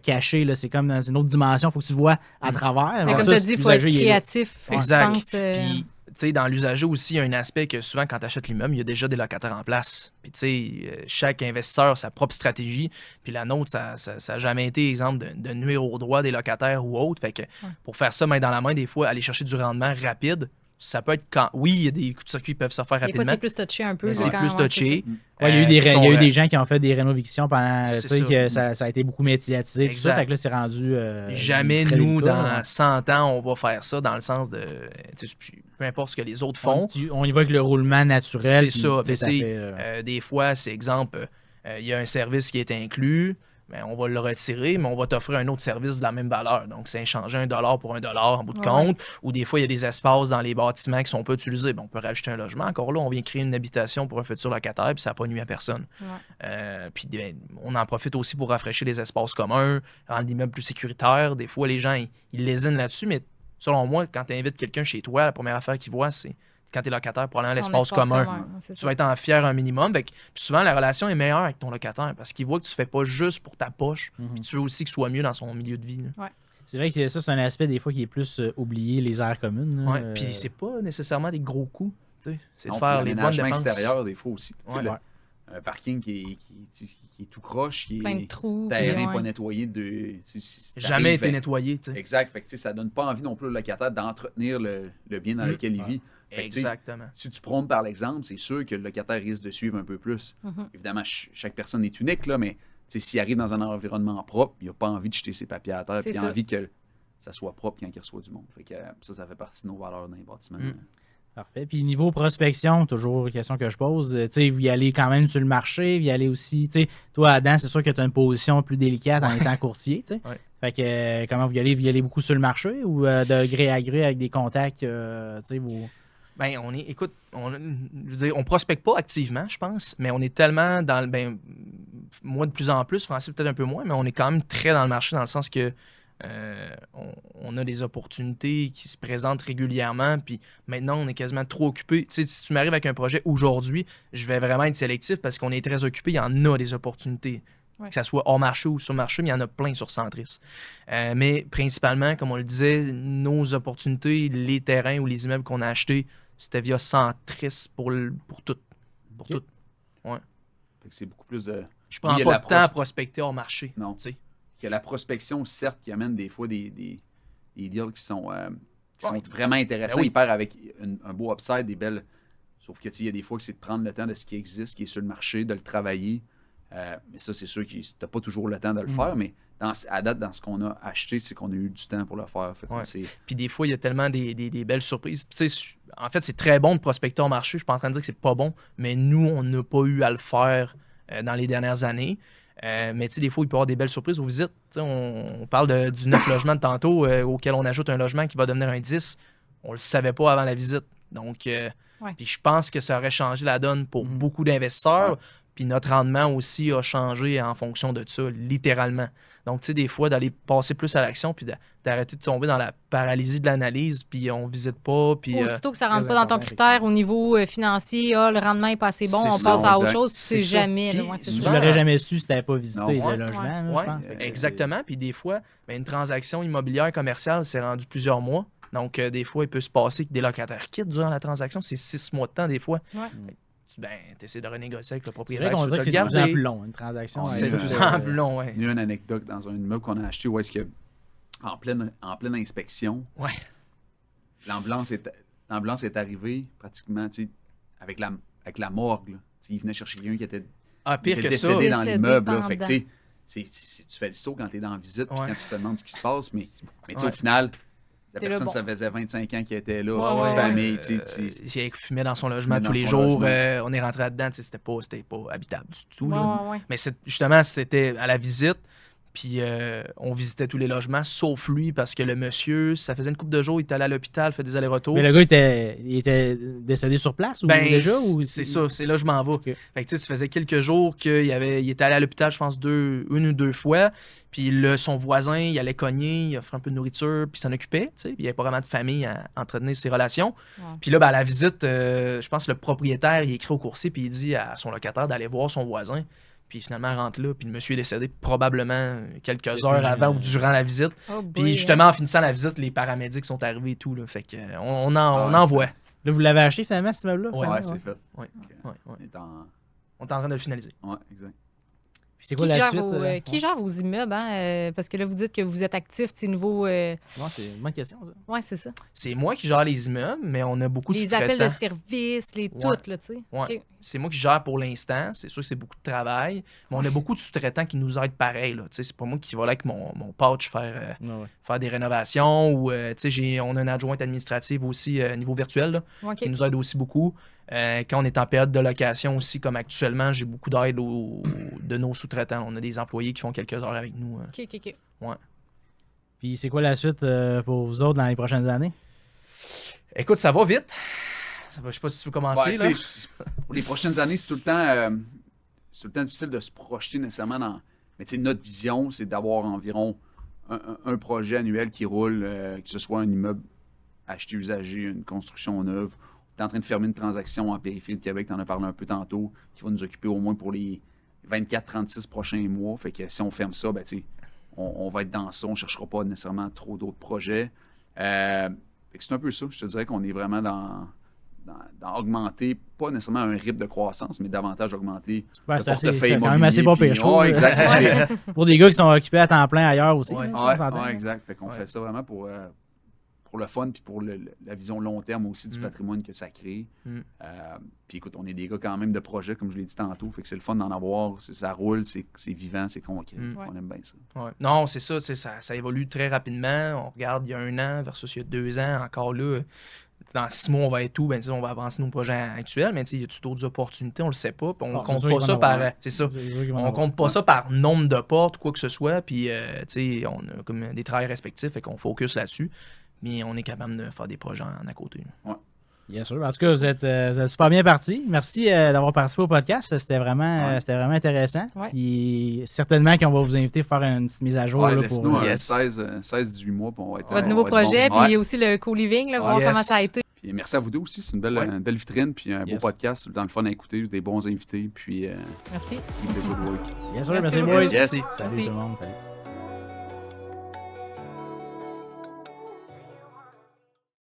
caché, là, c'est comme dans une autre dimension, il faut que tu le vois à travers. Mais Alors comme ça, tu as dit, il faut être l'usager, il est là. créatif. Exact. Je pense, Puis, tu sais, dans l'usager aussi, il y a un aspect que souvent, quand tu achètes l'immeuble, il y a déjà des locataires en place. Puis, tu sais, chaque investisseur a sa propre stratégie. Puis, la nôtre, ça n'a jamais été, exemple, de nuire aux droits des locataires ou autres. Fait que pour faire ça main dans la main, des fois, aller chercher du rendement rapide, ça peut être quand. Oui, il y a des coups de circuit qui peuvent se faire des rapidement. fois, c'est plus touché un peu. Mais c'est quand- plus ouais, touché. Ouais, il y a eu des, Puis il y a eu des gens qui ont fait des rénovictions pendant. Tu C'est sais, ça. que ça a été beaucoup médiatisé, tout ça. Exact. Fait que là, c'est rendu. Jamais, très nous, délicat, dans ouais. 100 ans, on va faire ça dans le sens de. Tu sais, peu importe ce que les autres font. On y va avec le roulement naturel. C'est puis, ça. tu sais, Mais fait, des fois, c'est exemple, il y a un service qui est inclus, ben, on va le retirer, mais on va t'offrir un autre service de la même valeur. Donc, c'est échanger $1 pour $1 en bout de compte. Ou des fois, il y a des espaces dans les bâtiments qui sont pas utilisés. Ben, on peut rajouter un logement. Encore là, on vient créer une habitation pour un futur locataire, puis ça n'a pas nuit à personne. Puis ben, on en profite aussi pour rafraîchir les espaces communs, rendre l'immeuble plus sécuritaire. Des fois, les gens, ils lésinent là-dessus, mais selon moi, quand tu invites quelqu'un chez toi, la première affaire qu'ils voient, c'est quand tu es locataire, probablement Ton l'espace espace commun. commun, c'est Tu ça. vas être en fier un minimum. Puis souvent, la relation est meilleure avec ton locataire parce qu'il voit que tu fais pas juste pour ta poche. Puis tu veux aussi qu'il soit mieux dans son milieu de vie. là. c'est vrai que ça, c'est un aspect des fois qui est plus oublié, les aires communes. là. Ouais. Puis c'est pas nécessairement des gros coûts. tu sais. C'est de Non, faire puis les bonnes l'aménagement dépenses. extérieur, des fois aussi. Tu sais, Ouais. un parking qui est tout croche, qui Plein de est trous. terrain puis, pas nettoyé. Si Jamais t'arrives, été nettoyé. tu sais. Exact. Fait que, tu sais, ça donne pas envie non plus au locataire d'entretenir le bien dans lequel il vit. Fait que, tu sais, Exactement. si tu prônes par l'exemple, c'est sûr que le locataire risque de suivre un peu plus. Évidemment, chaque personne est unique, là, mais tu sais, s'il arrive dans un environnement propre, il n'a pas envie de jeter ses papiers à terre, C'est puis il a ça. envie que ça soit propre quand il reçoit du monde. Fait que ça fait partie de nos valeurs dans les bâtiments. Parfait. Puis niveau prospection, toujours une question que je pose, tu sais, vous y allez quand même sur le marché, vous y allez aussi, tu sais, toi, Adam, c'est sûr que tu as une position plus délicate en étant courtier, tu sais. Ouais. Fait que comment vous y allez beaucoup sur le marché ou de gré à gré avec des contacts, tu sais, vous... Ben, écoute, je veux dire, on prospecte pas activement, je pense, mais on est tellement dans le, ben, moi de plus en plus, Francis peut-être un peu moins, mais on est quand même très dans le marché dans le sens que on a des opportunités qui se présentent régulièrement, puis maintenant, on est quasiment trop occupé. Tu sais, si tu m'arrives avec un projet aujourd'hui, je vais vraiment être sélectif parce qu'on est très occupé, il y en a des opportunités. Ouais. Que ça soit hors marché ou sur marché, mais il y en a plein sur Centris. Mais principalement, comme on le disait, nos opportunités, les terrains ou les immeubles qu'on a achetés, c'était via Centris pour tout. Pour Ok. tout. Ouais. Fait que c'est beaucoup plus de. Je prends Oui, il y a pas la de temps à prospecter hors marché. Non. Tu sais. Que la prospection, certes, qui amène des fois des deals qui sont Ouais. vraiment intéressants. Ben oui. Ils partent avec un beau upside, des belles. Sauf que tu sais, il y a des fois que c'est de prendre le temps de ce qui existe, qui est sur le marché, de le travailler. Mais ça, c'est sûr que tu n'as pas toujours le temps de le faire, mais à date, dans ce qu'on a acheté, c'est qu'on a eu du temps pour le faire. Fait qu'on Ouais. s'est- Puis des fois, il y a tellement des belles surprises. Tu sais, en fait, c'est très bon de prospecter en marché. Je suis pas en train de dire que c'est pas bon, mais nous, on n'a pas eu à le faire dans les dernières années. Mais tu sais, des fois, il peut y avoir des belles surprises aux visites. Tu sais, on parle du 9 logements de tantôt auquel on ajoute un logement qui va devenir un 10. On le savait pas avant la visite. Donc, puis je pense que ça aurait changé la donne pour beaucoup d'investisseurs. Ouais. Puis notre rendement aussi a changé en fonction de ça, littéralement. Donc, tu sais, des fois, d'aller passer plus à l'action, puis d'arrêter de tomber dans la paralysie de l'analyse, puis on visite pas, puis... Aussitôt que ça rentre très pas dans ton important, critère au niveau financier, le rendement est pas assez bon, C'est on ça, passe à autre exact. chose, tu sais C'est ça. jamais. là, Puis ouais, c'est Tu ça. l'aurais jamais su si tu n'avais pas visité Non. le logement, là, Ouais, je pense. Fait que exactement. Puis des fois, ben, une transaction immobilière commerciale, c'est rendu plusieurs mois. Donc, des fois, il peut se passer que des locataires quittent durant la transaction. C'est 6 mois de temps, des fois. Ouais. Tu essaies de renégocier avec le C'est propriétaire. vrai qu'on tu dirait veux que te c'est de plus en garder. plus long, une transaction. C'est C'est de plus en plus long, ouais. Il y a eu une anecdote dans un immeuble qu'on a acheté où est-ce que, en pleine inspection, Ouais. l'ambulance est arrivée pratiquement, tu sais, avec la morgue. Là. Tu sais, il venait chercher quelqu'un qui était Ah, pire que ça. décédé dans Décédé l'immeuble. là. pendant. Fait que, tu sais, tu fais le saut quand tu es dans la visite, puis Ouais. quand tu te demandes ce qui se passe, mais tu sais, Ouais. au final, La T'es là, personne, bon. ça faisait 25 ans qu'elle était là, Ouais, une ouais, famille, Il fumait dans son logement Fumait tous dans les son jours. logement. On est rentré là-dedans, c'était pas habitable du tout. Ouais, Là. ouais. Mais justement, c'était à la visite. Puis on visitait tous les logements, sauf lui, parce que le monsieur, ça faisait une couple de jours, il était allé à l'hôpital, fait des allers-retours. Mais le gars, il était décédé sur place ou déjà? Ou c'est ça, c'est là que je m'en vais. Ok. Fait que, tu sais, ça faisait quelques jours qu'il était allé à l'hôpital, je pense, une ou deux fois. Puis son voisin, il allait cogner, il offrait un peu de nourriture, puis il s'en occupait. Tu sais, puis il n'y avait pas vraiment de famille à entretenir ses relations. Ouais. Puis là, ben, à la visite, je pense que le propriétaire, il écrit au coursier, puis il dit à son locataire d'aller voir son voisin. Puis finalement, il rentre là, puis le monsieur est décédé probablement quelques heures avant ou durant la visite. Oh boy, Puis justement, en finissant la visite, les paramédics sont arrivés et tout. Là. Fait que, on ouais, en voit. Là, vous l'avez acheté finalement, cet immeuble-là? Ouais, Ouais, finalement, c'est fait. Ouais, ouais, ouais. On est en... On est en train de le finaliser. Ouais, exact. Puis c'est quoi la suite? Qui gère vos immeubles? Hein? Parce que là, vous dites que vous êtes actif, niveau. Ouais, c'est une bonne question, ça. Ouais, c'est ça. C'est moi qui gère les immeubles, mais on a beaucoup de Les appels sous-traitants. de service, les Ouais. toutes, là, tu sais. Ouais. OK. C'est moi qui gère pour l'instant. C'est sûr que c'est beaucoup de travail. Mais on a beaucoup de sous-traitants qui nous aident pareil. Là. Tu sais, c'est pas moi qui va là avec mon pouch faire des rénovations. Ou, tu sais, on a une adjointe administrative aussi niveau virtuel là, OK. qui nous aide aussi beaucoup. Quand on est en période de location aussi, comme actuellement, j'ai beaucoup d'aide de nos sous-traitants. On a des employés qui font quelques heures avec nous. OK. Puis c'est quoi la suite pour vous autres dans les prochaines années? Écoute, ça va vite. Je sais pas si tu veux commencer. Ouais, là. tu sais, pour les prochaines années, c'est tout le temps difficile de se projeter nécessairement dans. Mais tu sais, notre vision, c'est d'avoir environ un projet annuel qui roule, que ce soit un immeuble acheté usagé, une construction neuve. Tu es en train de fermer une transaction en périphérie de Québec, tu en as parlé un peu tantôt, qui va nous occuper au moins pour les 24-36 prochains mois. Fait que si on ferme ça, ben, tu sais, on va être dans ça, on ne cherchera pas nécessairement trop d'autres projets. Fait que c'est un peu ça. Je te dirais qu'on est vraiment dans augmenter, pas nécessairement un rythme de croissance, mais davantage augmenter Ouais, le c'est assez- portefeuille c'est quand même assez immobilier, pas pire, puis- je trouve. Ouais, exact. c'est- Pour des gars qui sont occupés à temps plein ailleurs aussi. Ouais. là, Ouais, on s'entend. ouais, exact. Fait qu'on Ouais. fait ça vraiment pour le fun puis pour la vision long terme aussi du patrimoine que ça crée. Mm. Puis écoute, on est des gars quand même de projet, comme je l'ai dit tantôt. Fait que c'est le fun d'en avoir. Ça roule, c'est vivant, c'est concret. Mm. On aime bien ça. Ouais. Non, c'est ça, ça évolue très rapidement. On regarde il y a 1 an versus il y a 2 ans. Encore là, dans 6 mois, on va être où? Ben, on va avancer nos projets actuels, mais il y a d'autres opportunités, on le sait pas. Puis on Ah, c'est compte sûr pas qu'il va ça en par. avoir. C'est ça. C'est sûr qu'ils vont en On avoir. compte pas ça par nombre de portes ou quoi que ce soit. Puis, on a comme des travails respectifs, fait qu'on focus là-dessus. Mais on est capable de faire des projets à côté. Bien sûr. En tout cas, vous êtes super bien partis. Merci d'avoir participé au podcast. C'était vraiment intéressant. Ouais. Puis certainement qu'on va vous inviter à faire une petite mise à jour. Ouais, là, laisse-nous pour, 16-18 mois, puis on va être Votre on nouveau va être projet, bon. Ouais. puis aussi le co-living, là, voir Yes. comment ça a été. Puis merci à vous deux aussi. C'est une Ouais. belle vitrine, puis un beau Yes. podcast, dans le fun à écouter, des bons invités, puis Merci. keep the good work. Bien sûr, Merci merci, beaucoup. boys. Yes. Salut Merci. tout le monde. Salut.